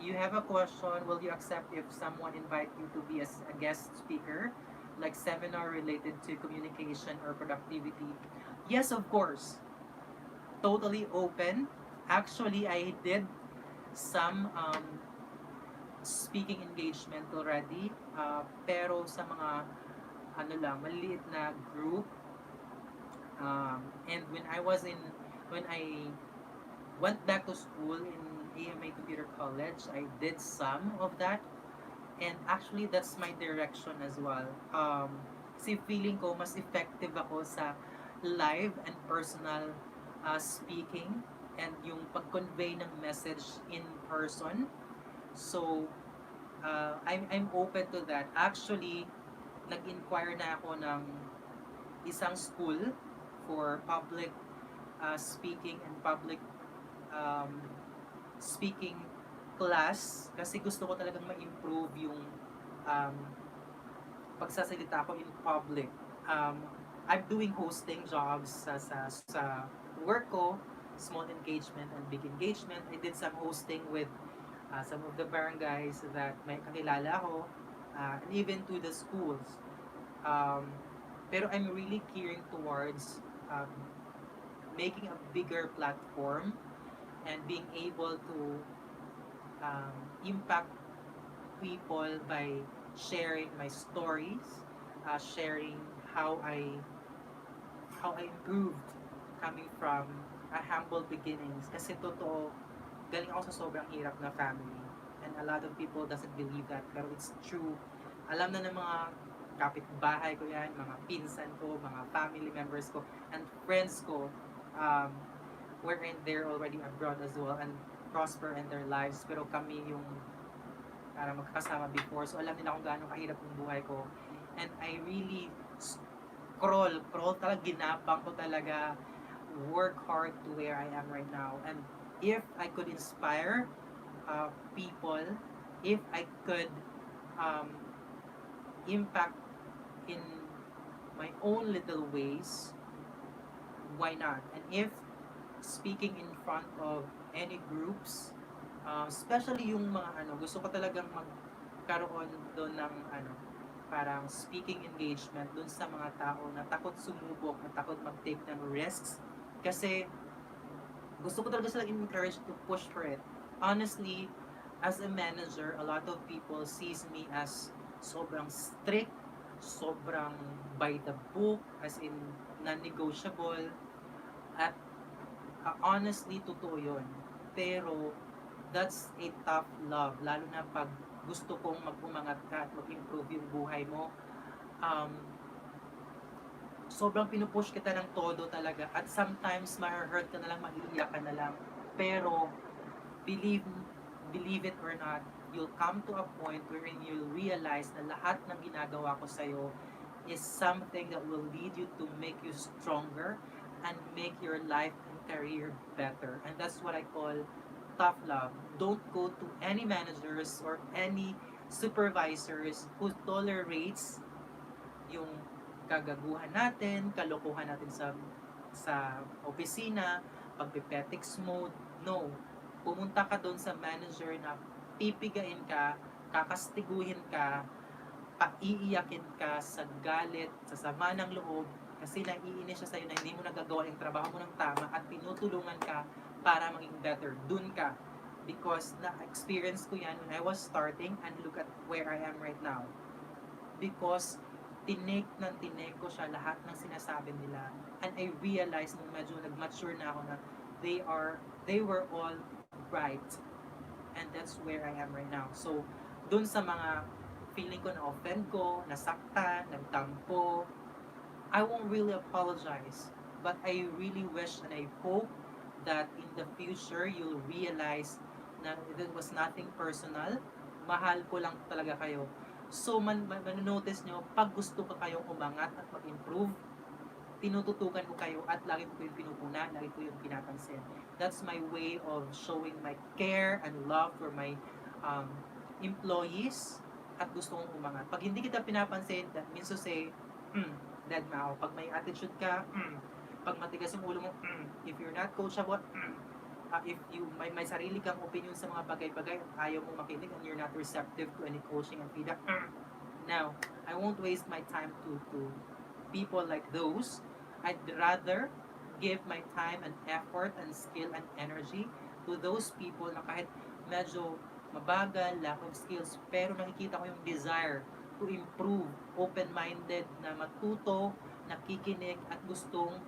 You have a question. Will you accept if someone invite you to be a guest speaker, like seminar related to communication or productivity? Yes, of course. Totally open. Actually, I did some speaking engagement already. Pero sa mga ano lang, maliliit na group. And when I went back to school in AMA Computer College, I did some of that. And actually, that's my direction as well. Kasi feeling ko, mas effective ako sa live and personal speaking and yung pag-convey ng message in person. So, I'm open to that. Actually, nag-inquire na ako ng isang school for public speaking and public um, speaking class kasi gusto ko talagang ma-improve yung um, pagsasalita ko in public. I'm doing hosting jobs sa work ko, small engagement and big engagement. I did some hosting with some of the barangays that may kakilala ako, and even to the schools. Um, pero I'm really gearing towards making a bigger platform and being able to um, impact people by sharing my stories, sharing how I improved coming from a humble beginnings. Kasi totoo, galing ako sa sobrang hirap na family. And a lot of people doesn't believe that. Pero it's true. Alam na ng mga kapitbahay ko yan, mga pinsan ko, mga family members ko, and friends ko, um, wherein they're already abroad as well and prosper in their lives. Pero kami yung para magkakasama before. So alam nila kung gaano kahirap yung buhay ko. And I really crawl talaga, ginapang ko talaga, work hard to where I am right now. And if I could inspire people, if I could um, impact in my own little ways, why not? And if speaking in front of any groups, especially yung mga gusto ko talagang magkaroon doon ng parang speaking engagement doon sa mga tao na takot sumubok, na takot mag-take ng risks. Kasi gusto ko talaga silang encourage to push for it. Honestly, as a manager, a lot of people sees me as sobrang strict, sobrang by the book, as in non-negotiable. At honestly, totoo yun. Pero, that's a tough love. Lalo na pag gusto kong mag-umangat ka at mag-improve yung buhay mo. Um, sobrang pinupush kita ng todo talaga. At sometimes, ma-hurt ka na lang, maiiyak ka na lang. Pero, believe believe it or not, you'll come to a point wherein you'll realize na lahat ng ginagawa ko sa'yo is something that will lead you to make you stronger and make your life and career better. And that's what I call tough love. Don't go to any managers or any supervisors who tolerates yung kagaguhan natin, kalokohan natin sa opisina, pagpipetics mode. No. Pumunta ka doon sa manager na pipigain ka, kakastiguhin ka, paiiyakin ka sa galit, sa sama ng loob, kasi naiinis siya sa'yo na hindi mo nagagawa yung trabaho mo ng tama at tinutulungan ka para maging better. Dun ka. Because na-experience ko yan when I was starting and look at where I am right now. Because tinake ko siya lahat ng sinasabi nila. And I realized nung medyo nag-mature na ako na they were all right. And that's where I am right now. So, dun sa mga feeling ko na-offend ko, nasaktan, nagtampo, I won't really apologize. But I really wish and I hope that in the future, you'll realize na it was nothing personal. Mahal ko lang talaga kayo. So, man-notice nyo, pag gusto ka kayong umangat at mag-improve, tinututukan ko kayo at lagi ko yung pinupuna, lagi ko yung pinapansin. That's my way of showing my care and love for my employees at gusto kong umangat. Pag hindi kita pinapansin, that means to say, dead ma ako. Pag may attitude ka, pag matigas yung ulo mo, if you're not coachable, if you may sarili kang opinion sa mga bagay-bagay at ayaw mo makinig and you're not receptive to any coaching and feedback, now, I won't waste my time to people like those. I'd rather give my time and effort and skill and energy to those people na kahit medyo mabagal, lack of skills, pero nakikita ko yung desire to improve, open-minded, na matuto, nakikinig, at gustong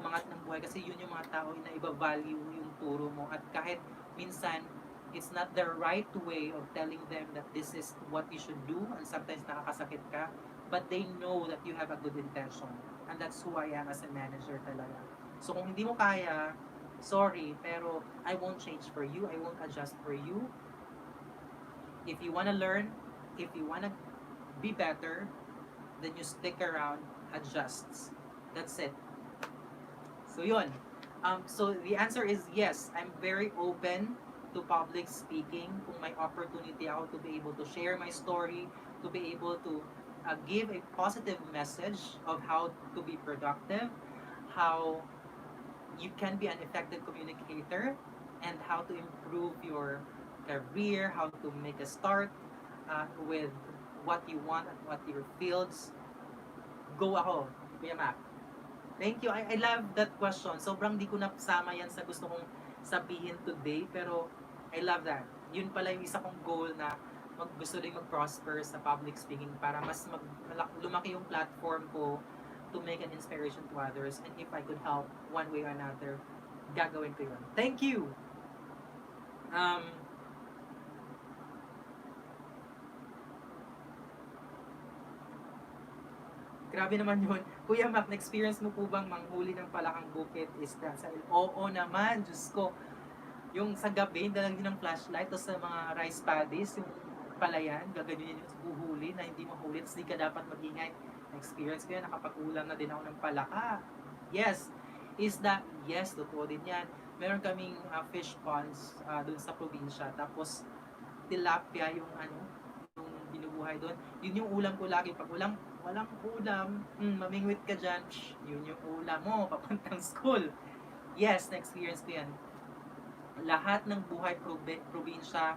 umangat ng buhay kasi yun yung mga tao na iba-value yung turo mo at kahit minsan it's not the right way of telling them that this is what you should do and sometimes nakakasakit ka but they know that you have a good intention and that's who I am as a manager talaga. So kung hindi mo kaya, sorry, pero I won't change for you, I won't adjust for you. If you wanna learn, if you wanna be better, then you stick around, adjusts. That's it. So yun. So the answer is yes. I'm very open to public speaking. Kung may opportunity ako to be able to share my story, to be able to give a positive message of how to be productive, how you can be an effective communicator, and how to improve your career, how to make a start with what you want and what your fields. Go ako, Kuya Mac. Thank you. I love that question. Sobrang di ko napasama yan sa gusto kong sabihin today, pero I love that. Yun pala yung isa kong goal na gusto rin mag-prosper sa public speaking para mas lumaki yung platform ko to make an inspiration to others. And if I could help one way or another, gagawin ko yun. Thank you! Grabe naman yun. Kuya Mac, na-experience mo po bang manghuli ng palakang bukit isda sa Oo naman, Diyos ko. Yung sa gabi, dalang din ng flashlight, tapos sa mga rice paddies, yung palayan, gagawin yung buhuli na hindi mahuli, tapos di ka dapat mag-ingay. Na-experience ko yan, nakapag-ulam na din ako ng palaka. Yes, isda, yes, totoo din yan. Meron kaming fish ponds dun sa probinsya, tapos tilapia yung yung binubuhay doon. Yun yung ulam ko lagi. Pag walang ulam, mamingwit ka dyan, yun yung ulam mo, papuntang school. Yes, na-experience ko yan. Lahat ng buhay probinsya,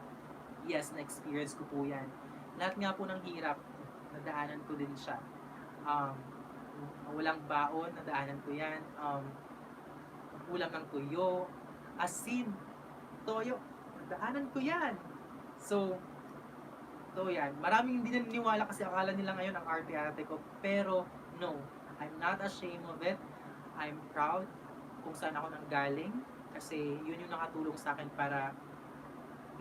yes, na-experience ko po yan. Lahat nga po ng hirap, nadaanan ko din siya. Walang baon, nadaanan ko yan. Ulam ng tuyo, asin, toyo, nadaanan ko yan. So, yan. Maraming hindi naniniwala kasi akala nila ngayon ang arte-arte ko. Pero, no. I'm not ashamed of it. I'm proud kung saan ako nanggaling. Kasi yun yung nakatulong sa akin para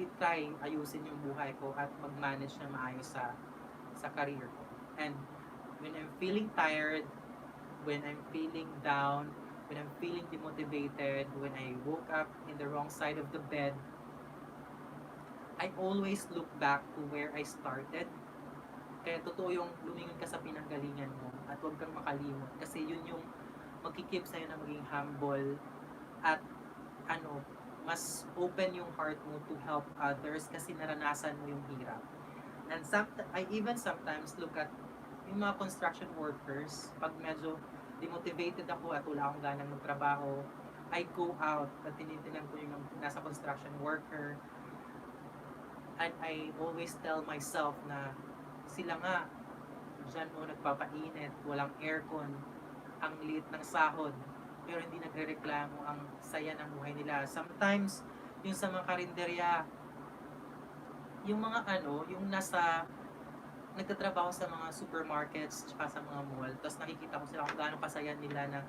i-try ayusin yung buhay ko at mag-manage na maayos sa career ko. And when I'm feeling tired, when I'm feeling down, when I'm feeling demotivated, when I woke up in the wrong side of the bed, I always look back to where I started. Kaya totoo yung lumingon ka sa pinanggalingan mo at huwag kang makalimot. Kasi yun yung magkikip sa'yo na maging humble at mas open yung heart mo to help others kasi naranasan mo yung hirap. And I even sometimes look at yung mga construction workers, pag medyo demotivated ako at wala akong ganang magtrabaho, I go out at tinitinan ko yung nasa construction worker. And I always tell myself na sila nga, dyan mo nagpapainit, walang aircon, ang liit ng sahod, pero hindi nagre-reklamo, ang saya ng buhay nila. Sometimes, yung sa mga karinderya, yung mga yung nagtatrabaho sa mga supermarkets, tsaka sa mga mall, tapos nakikita ko sila kung gaano kasaya nila na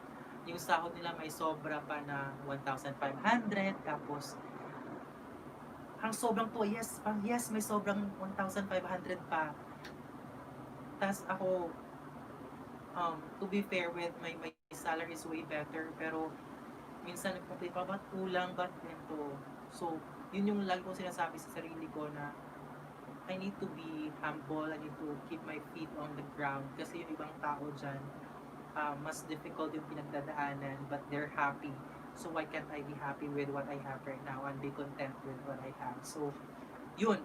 yung sahod nila may sobra pa na 1,500, tapos ang sobrang to, yes, may sobrang 1,500 pa. Tas ako, to be fair with my salary is way better, pero minsan nagpa-play pa, ba't kulang, ba't ganito? So, yun yung lagi kong sinasabi sa sarili ko na I need to be humble, I need to keep my feet on the ground, kasi yung ibang tao dyan, mas difficult yung pinagdadaanan, but they're happy. So why can't I be happy with what I have right now and be content with what I have? So, yun.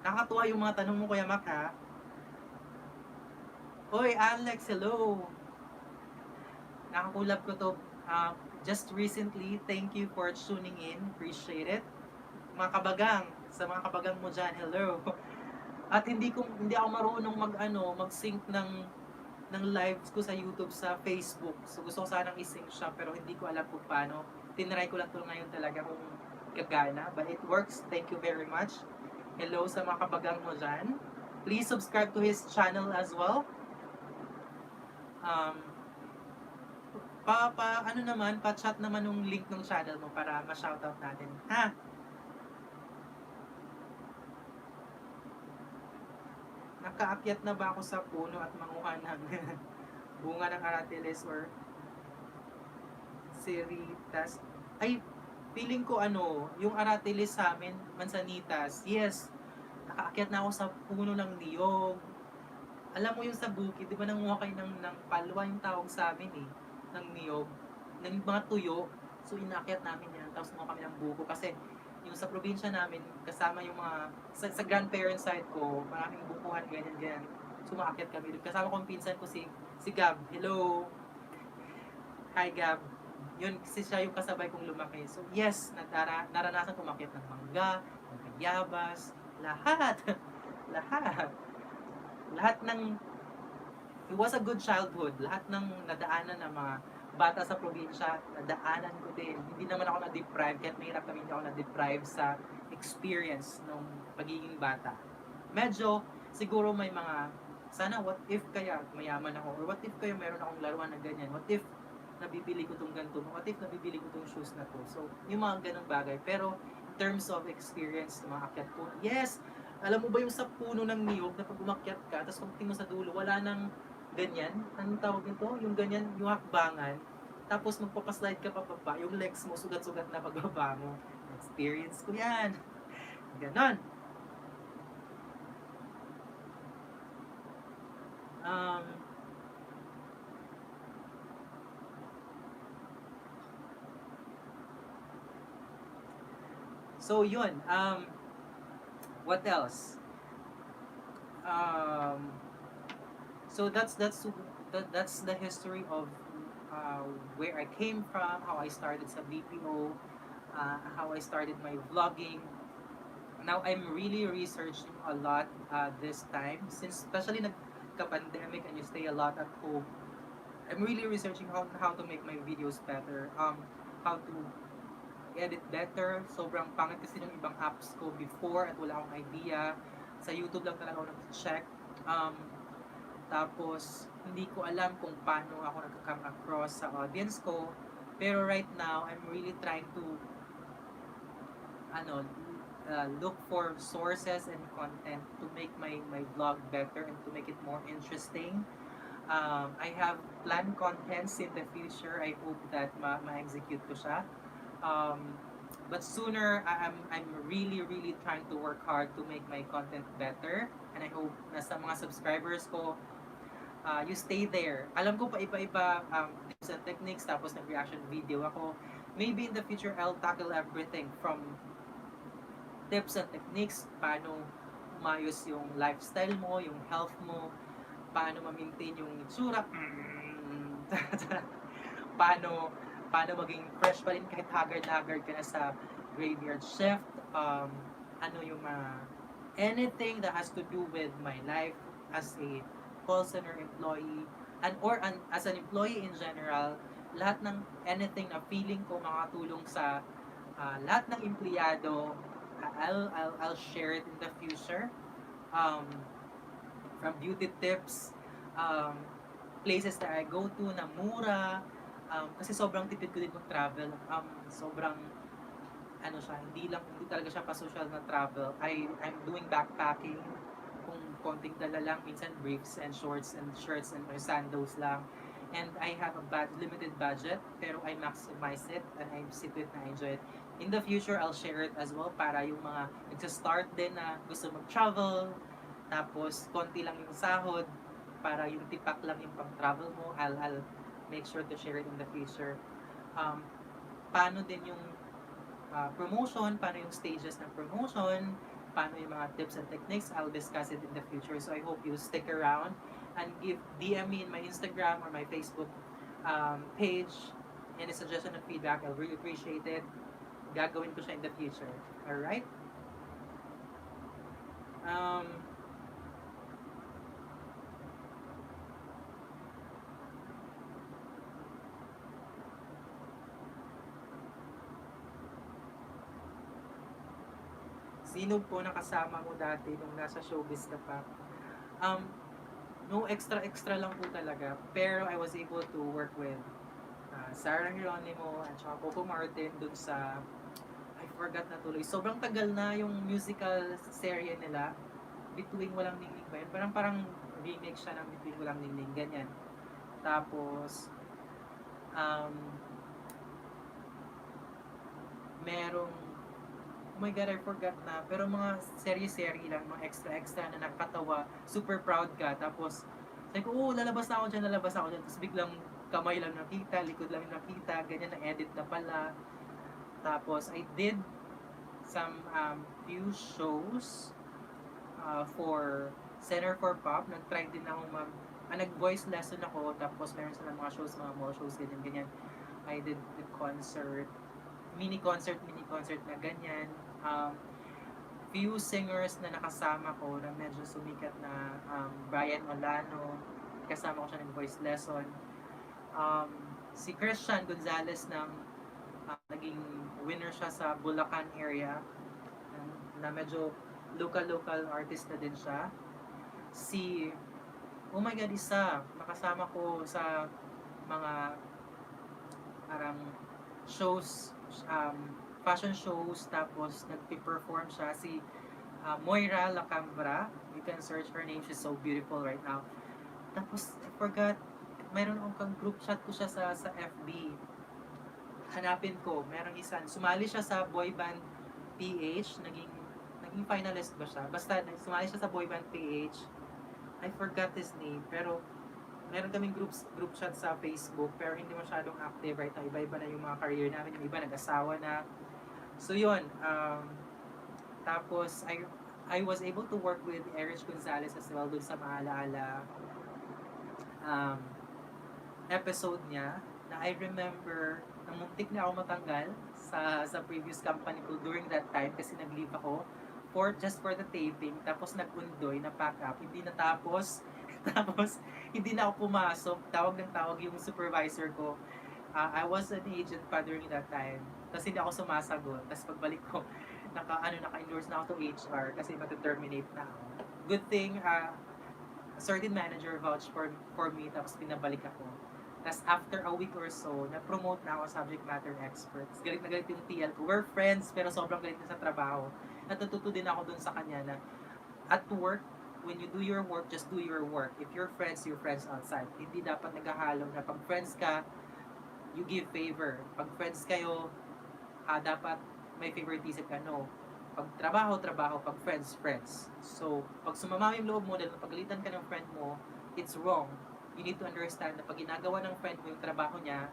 Nakakatuwa yung mga tanong mo, Kuya Mac, ha? Oy, Alex, hello! Nakakulab ko to just recently. Thank you for tuning in. Appreciate it. Mga kabagang, sa mga kabagang mo dyan, hello! At hindi ako marunong mag-sync ng lives ko sa YouTube, sa Facebook. So gusto ko sanang i-sync siya pero hindi ko alam kung paano. Tinry ko lang to ngayon talaga kung gagana. But it works. Thank you very much. Hello sa mga kabagang mo dyan. Please subscribe to his channel as well. ano naman, pa-chat naman yung link ng channel mo para ma-shoutout natin. Ha? Nakaakyat na ba ako sa puno at manguha ng bunga ng aratiles or siritas? Ay, feeling ko yung aratiles sa amin, mansanitas. Yes, nakaakyat na ako sa puno ng niyog. Alam mo yung sa bukid, di ba nanguha kayo ng palwa yung tawag sa amin eh, ng niyog, ng mga tuyo. So inakyat namin yan, tapos mga kami ng buko kasi yung sa probinsya namin, kasama yung mga, sa grandparents side ko, maraming bukuhan, ganyan, ganyan. So maakyat kami. Kasama ko yung pinsan ko si Gab. Hello! Hi Gab! Yun, kasi siya yung kasabay kong lumaki. So yes, naranasan ko umakyat ng mangga, ng kayabas, lahat. lahat. Lahat ng it was a good childhood. Lahat ng nadaanan ng mga bata sa probinsya, nadaanan ko din. Hindi naman ako na-deprive, kahit mahirap kami, hindi ako na-deprive sa experience ng pagiging bata. Medyo, siguro may mga, sana what if kaya mayaman ako, or what if kaya meron akong laruan na ganyan, what if nabibili ko tong ganito, what if nabibili ko tong shoes na to. So, yung mga ganong bagay. Pero, in terms of experience, mga akyat ko, yes, alam mo ba yung sa puno ng niyog na pag umakyat ka, tapos pag mo sa dulo, wala nang ganyan, anong tawag nito? Yung ganyan, yung hakbangan. Tapos magpapaslide ka pababa, yung legs mo sugat-sugat na pagbaba mo. Experience ko yan. Ganon. Um, so yun, what else? Um, so that's the history of where I came from, how I started sa BPO, how I started my vlogging. Now I'm really researching a lot this time, since especially nagka-pandemic and you stay a lot at home. I'm really researching how to make my videos better, how to edit better. Sobrang pangit kasi ng ibang apps ko before at wala akong idea. Sa YouTube lang talaga ako nag-check. Tapos, hindi ko alam kung paano ako nagka-come across sa audience ko. Pero right now, I'm really trying to look for sources and content to make my vlog better and to make it more interesting. I have planned contents in the future. I hope that ma-execute ko siya. But sooner, I'm really trying to work hard to make my content better. And I hope na sa mga subscribers ko, you stay there. Alam ko pa iba-iba tips and techniques, tapos nag-reaction video ako. Maybe in the future, I'll tackle everything from tips and techniques, paano umayos yung lifestyle mo, yung health mo, paano ma-maintain yung itsura, paano maging fresh pa rin kahit haggard ka na sa graveyard shift, ano yung anything that has to do with my life as a call center employee as an employee in general, lahat ng anything na feeling ko makatulong sa lahat ng empleyado, I'll share it in the future. From beauty tips, places that I go to na mura, kasi sobrang tipid ko din mag-travel. Sobrang hindi talaga siya pa-social na travel. I'm doing backpacking, kung konting dala lang, minsan briefs and shorts and shirts and sandals lang. And I have a limited budget, pero I maximize it and I sit with na enjoy it. In the future, I'll share it as well para yung mga nagsa-start din na gusto mag-travel, tapos konti lang yung sahod, para yung tipak lang yung pang-travel mo, I'll make sure to share it in the future. Paano din yung promotion, paano yung stages ng promotion, paano yung mga tips and techniques, I'll discuss it in the future. So I hope you stick around and DM me in my Instagram or my Facebook page any suggestion and feedback. I'll really appreciate it. Gagawin ko siya in the future. Alright? Sino po nakasama mo dati nung nasa showbiz ka pa? No extra lang po talaga. Pero I was able to work with Sarah Geronimo at saka Coco Martin dun sa I forgot na tuloy. Sobrang tagal na yung musical serye nila. Between Walang Ningning ba yun? Parang parang remake siya ng Between Walang Ningning, ganyan. Tapos, um, merong oh my God, I forgot na. Pero mga serye-serye lang, mga extra-extra na nakakatawa, super proud ka. Tapos, sabi ko, oh, lalabas na ako dyan, lalabas na ako dyan. Tapos biglang kamay lang nakita, likod lang nakita, ganyan, na-edit na pala. Tapos, I did some few shows for Center for Pop. Nag-try din ako nag-voice lesson ako. Tapos, meron sila mga shows, mga mall shows, ganyan, ganyan. I did the concert, mini concert na ganyan. Few singers na nakasama ko na medyo sumikat na Brian Olano, kasama ko siya ng voice lesson. Si Christian Gonzalez ng naging winner siya sa Bulacan area na medyo local artist na din siya. Si oh my God, isa nakasama ko sa mga parang shows, fashion shows, tapos nagpe-perform siya si Moira Lacambra. You can search her name, she's so beautiful right now. Tapos I forgot, mayroon akong group chat ko siya sa FB. Hanapin ko, merong isa, sumali siya sa boy band PH, naging finalist ba siya? Basta sumali siya sa boy band PH. I forgot his name, pero meron kaming group chat sa Facebook, pero hindi masyadong active right now. Iba-iba na yung mga career namin, yung iba nag-asawa na. So yun, tapos I was able to work with Erich Gonzalez as well dun sa Maalaala um, episode niya, na I remember na muntik na ako matanggal sa previous company ko during that time kasi nag-leave ako just for the taping, tapos nag-undoy, na-pack up, hindi natapos. Tapos hindi na ako pumasok, tawag ng tawag yung supervisor ko. I was an agent pa during that time, tapos hindi ako sumasagot. Tapos pagbalik ko, naka-endorse na ako to HR kasi mag-terminate na ako. Good thing, a certain manager vouched for me, tapos pinabalik ako. Tapos after a week or so, na-promote na ako subject matter expert. Tapos galit na galit yung TL ko. We're friends, pero sobrang galit na sa trabaho. Natututo din ako dun sa kanya na at work, when you do your work, just do your work. If you're friends outside. Hindi dapat naghahalo na pag friends ka, you give favor. Pag friends kayo, dapat may favoritism ka. No. Pag trabaho. Pag friends. So, pag sumama yung loob mo dahil napagalitan ka ng friend mo, it's wrong. You need to understand na pag ginagawa ng friend mo yung trabaho niya,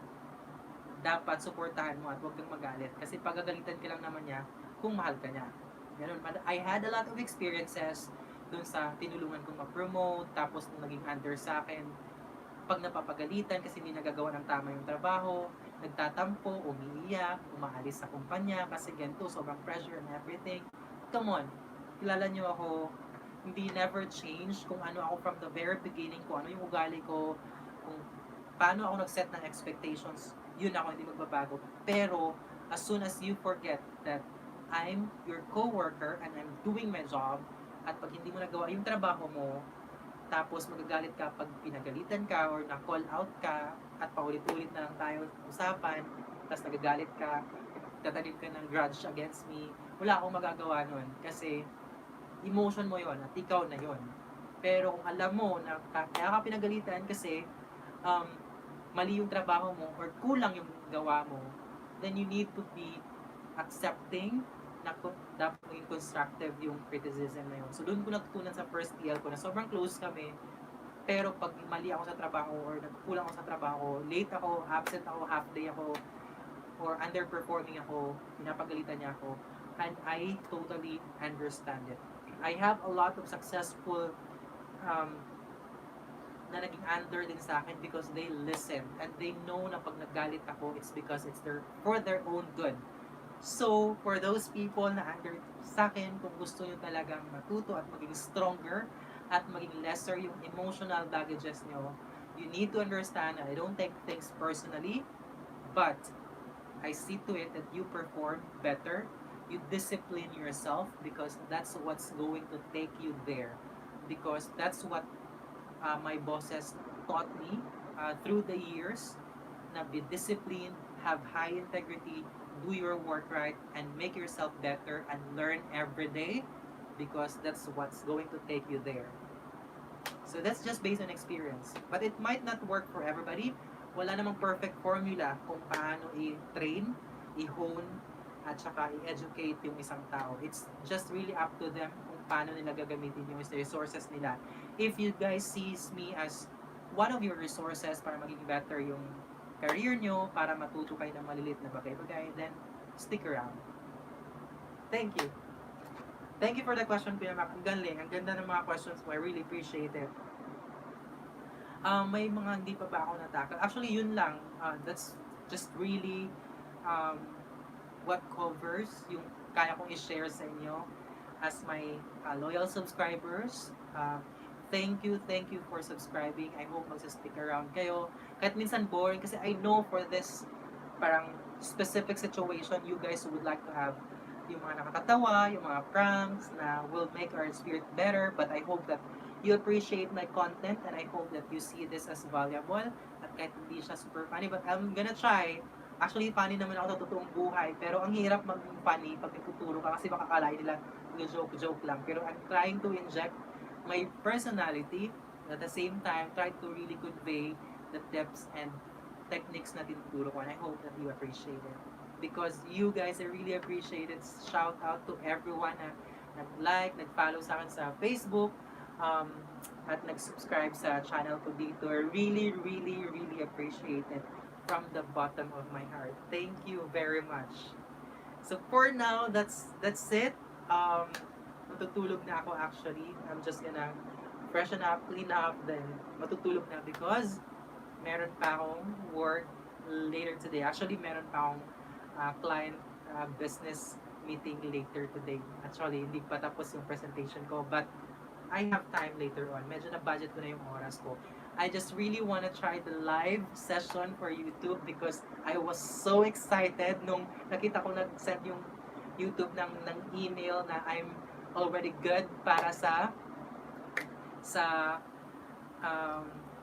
dapat suportahan mo at huwag kang magalit. Kasi pagagalitan ka lang naman niya kung mahal ka niya. Ganun. I had a lot of experiences dun sa tinulungan kong ma-promote, tapos nung naging under sa akin, pag napapagalitan kasi hindi nagagawa ng tama yung trabaho, nagtatampo, umiiyak, umaalis sa kumpanya kasi ganito, sobrang pressure and everything. Come on, kilala niyo ako, hindi never change kung ano ako from the very beginning, kung ano yung ugali ko, kung paano ako nag-set ng expectations, yun ako, hindi magbabago. Pero, as soon as you forget that I'm your coworker and I'm doing my job, at pag hindi mo nagawa yung trabaho mo, tapos magagalit ka pag pinagalitan ka or na-call out ka, at paulit-ulit na lang tayo usapan, tapos nagagalit ka, tatanim ka ng grudge against me, wala akong magagawa nun. Kasi, emotion mo yon at ikaw na yon. Pero kung alam mo na kaya ka pinagalitan kasi mali yung trabaho mo or kulang yung gawa mo, then you need to be accepting na dapat maging constructive yung criticism na yun. So doon ko natutunan sa first TL ko na sobrang close kami, pero pag mali ako sa trabaho or nagkulang ako sa trabaho, late ako, absent ako, half day ako, or underperforming ako, pinapagalitan niya ako, and I totally understand it. I have a lot of successful na naging under din sa akin because they listen and they know na pag nagalit ako, it's because it's for their own good. So, for those people na under sa akin, kung gusto nyo talagang matuto at maging stronger at maging lesser yung emotional baggages nyo, you need to understand that I don't take things personally, but I see to it that you perform better, you discipline yourself because that's what's going to take you there. Because that's what my bosses taught me through the years. na be disciplined, have high integrity, do your work right, and make yourself better and learn every day because that's what's going to take you there. So that's just based on experience. But it might not work for everybody. Wala namang perfect formula kung paano i-train, i-hone, at saka i-educate yung isang tao. It's just really up to them kung paano nila gagamitin yung resources nila. If you guys sees me as one of your resources para maging better yung career nyo, para matuto kayo ng malilit na bagay-bagay, then stick around. Thank you. Thank you for the question, Kuya Mac. Ang galing. Ang ganda ng mga questions mo. I really appreciate it. May mga hindi pa ba ako natakal? Actually, yun lang. That's just really what covers yung kaya kong i-share sa inyo as my loyal subscribers. Thank you for subscribing. I hope magsa-stick around kayo. Kahit minsan boring kasi I know for this parang specific situation, you guys would like to have yung mga nakakatawa, yung mga pranks na will make our spirit better. But I hope that you appreciate my content and I hope that you see this as valuable at kahit hindi siya super funny. But I'm gonna try. Actually, funny naman ako sa totoong buhay. Pero ang hirap maging funny pag nagtuturo ka kasi baka akalain nila joke lang. Pero I'm trying to inject my personality at the same time try to really convey the depths and techniques na tinuturo ko and I hope that you appreciate it because you guys I really appreciate it. Shout out to everyone na nag-like, nag-follow sa akin sa Facebook at nag-subscribe sa channel ko dito. I really appreciate it from the bottom of my heart. Thank you very much. So for now, that's it. Matutulog na ako actually. I'm just gonna freshen up, clean up, then matutulog na because meron pa akong work later today. Actually, meron pa akong client business meeting later today. Actually, hindi pa tapos yung presentation ko, but I have time later on. Medyo na-budget ko na yung oras ko. I just really want to try the live session for YouTube because I was so excited nung nakita ko nag-send yung YouTube ng email na I'm already good para sa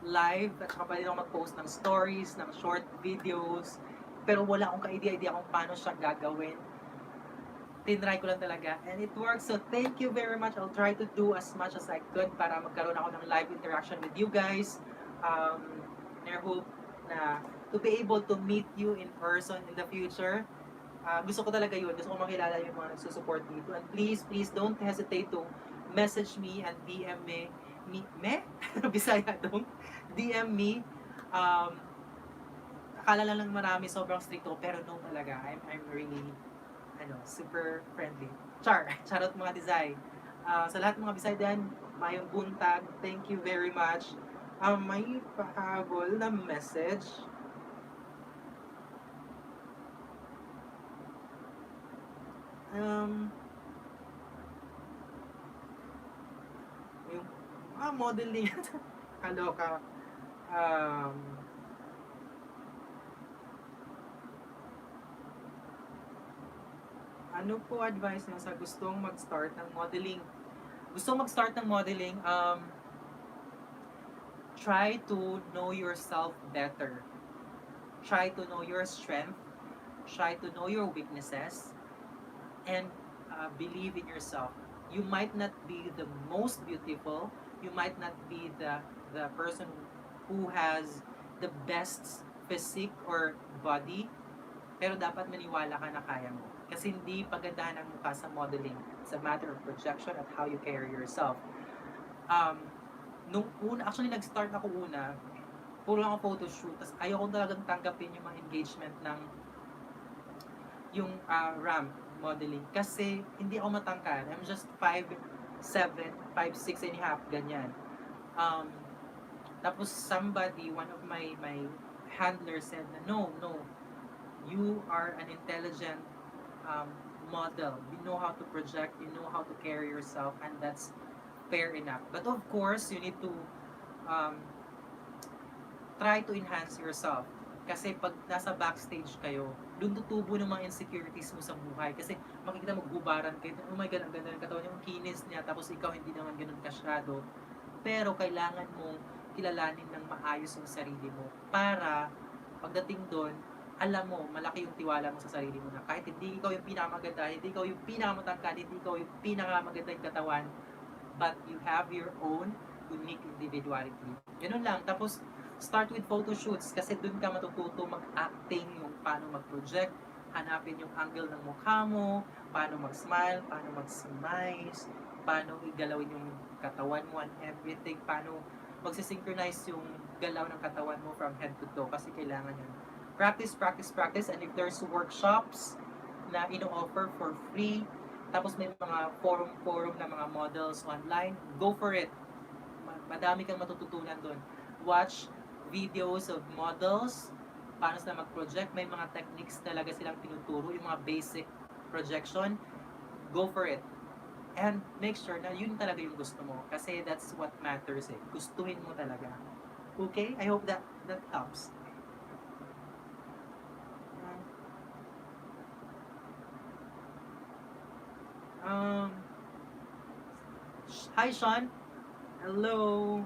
live at saka pwede ako mag-post ng stories, ng short videos pero wala akong ka-idea kung paano siya gagawin. Tinry ko lang talaga and it works. So thank you very much. I'll try to do as much as I could para magkaroon ako ng live interaction with you guys. And I hope na to be able to meet you in person in the future. Gusto ko talaga yun. Gusto ko makilala yung mga nagsusupport dito. And please don't hesitate to message me and DM me. Bisaya dong. DM me. Akala lang marami sobrang stricto pero no talaga. I'm really super friendly. Charot mga Tisay. Sa lahat ng mga Bisay dyan, mayong buntag. Thank you very much. May pahabol na message. Yung modeling. Kaloka. Ano po advice niyo sa gustong mag-start ng modeling? Gustong mag-start ng modeling, try to know yourself better. Try to know your strength. Try to know your weaknesses. And believe in yourself. You might not be the most beautiful. You might not be the person who has the best physique or body. Pero dapat maniwala ka na kaya mo. Kasi hindi pagandahan ang mukha sa modeling. It's a matter of projection at how you carry yourself. Actually nag-start ako puro lang ako photoshoot. Tapos ayaw ko talagang tanggapin yung mga engagement ng yung ramp modeling. Kasi hindi ako matangkad. I'm just 5'7", 5'6 and a half, ganyan. Tapos one of my handlers said na, no, you are an intelligent model. You know how to project, you know how to carry yourself, and that's fair enough. But of course, you need to try to enhance yourself. Kasi pag nasa backstage kayo, doon tutubo ng mga insecurities mo sa buhay. Kasi makikita mo, gubaran kayo. Oh my God, ang ganda ng katawan niya, ang kinis niya, tapos ikaw hindi naman ganun kasyado. Pero kailangan mong kilalanin ng maayos yung sarili mo para pagdating doon, alam mo, malaki yung tiwala mo sa sarili mo na kahit hindi ikaw yung pinakamaganda, hindi ikaw yung pinakamatangkad, hindi ikaw yung pinakamaganda yung katawan, but you have your own unique individuality. Ganun lang. Tapos, start with photo shoots kasi dun ka matututo mag-acting, yung paano mag-project, hanapin yung angle ng mukha mo, paano mag-smile, paano mag-smize, paano igalawin yung katawan mo and everything, paano magsisynchronize yung galaw ng katawan mo from head to toe kasi kailangan yun. Practice, practice, practice, and if there's workshops na ino-offer for free, tapos may mga forum na mga models online, go for it. Madami kang matututunan doon. Watch videos of models, paano sila mag-project, may mga techniques talaga silang tinuturo, yung mga basic projection, go for it. And make sure na yun talaga yung gusto mo. Kasi that's what matters eh. Gustuhin mo talaga. Okay? I hope that helps. Um, Hi Sean. Hello.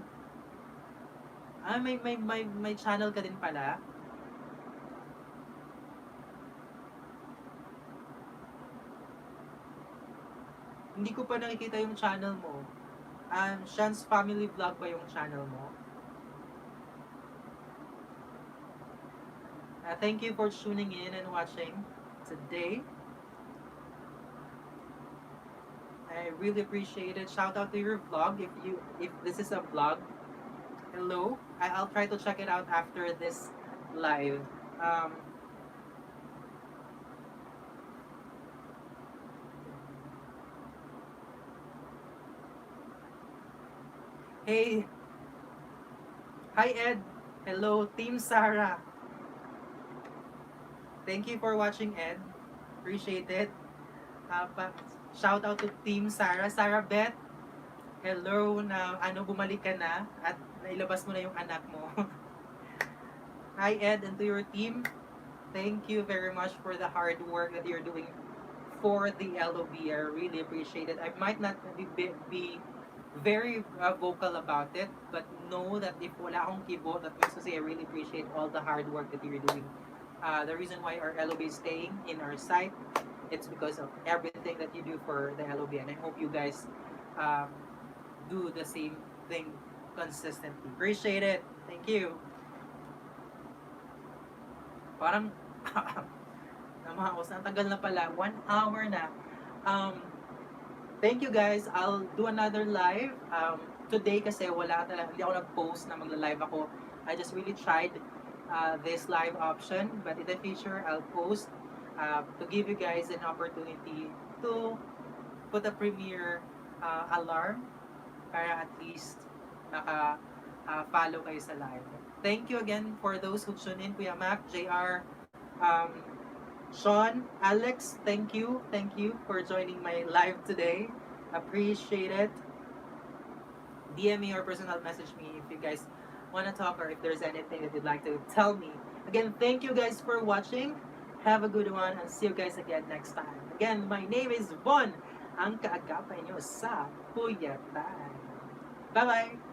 May channel ka din pala. Hindi ko pa nakikita yung channel mo. Sean's Family Vlog ba yung channel mo? Thank you for tuning in and watching today. I really appreciate it. Shout out to your vlog if this is a vlog. Hello. I'll try to check it out after this live. Hey. Hi Ed. Hello Team Sarah. Thank you for watching Ed. Appreciate it. Shout out to Team Sarah. Sarah Beth. Hello na bumalik ka na at nailabas mo na yung anak mo. Hi Ed and to your team. Thank you very much for the hard work that you're doing for the LOB. I really appreciate it. I might not be very vocal about it, but know that if wala akong kibo, that means to say I really appreciate all the hard work that you're doing. The reason why our LOB is staying in our site, it's because of everything that you do for the LOB, and I hope you guys do the same thing consistently. Appreciate it. Thank you. Parang ang tagal na pala. 1 hour na. Thank you guys. I'll do another live. Today kasi wala talaga, hindi ako nag-post na magla-live ako. I just really tried this live option, but in the future, I'll post to give you guys an opportunity to put a premiere alarm para at least follow kayo sa live. Thank you again for those who tune in. Kuya Mac, JR, Sean, Alex, thank you for joining my live today. Appreciate it. DM me or personal message me if you guys want to talk or if there's anything that you'd like to tell me. Again, thank you guys for watching. Have a good one and see you guys again next time. Again, my name is Von, ang kaagapay nyo sa Kapuyater. Bye-bye!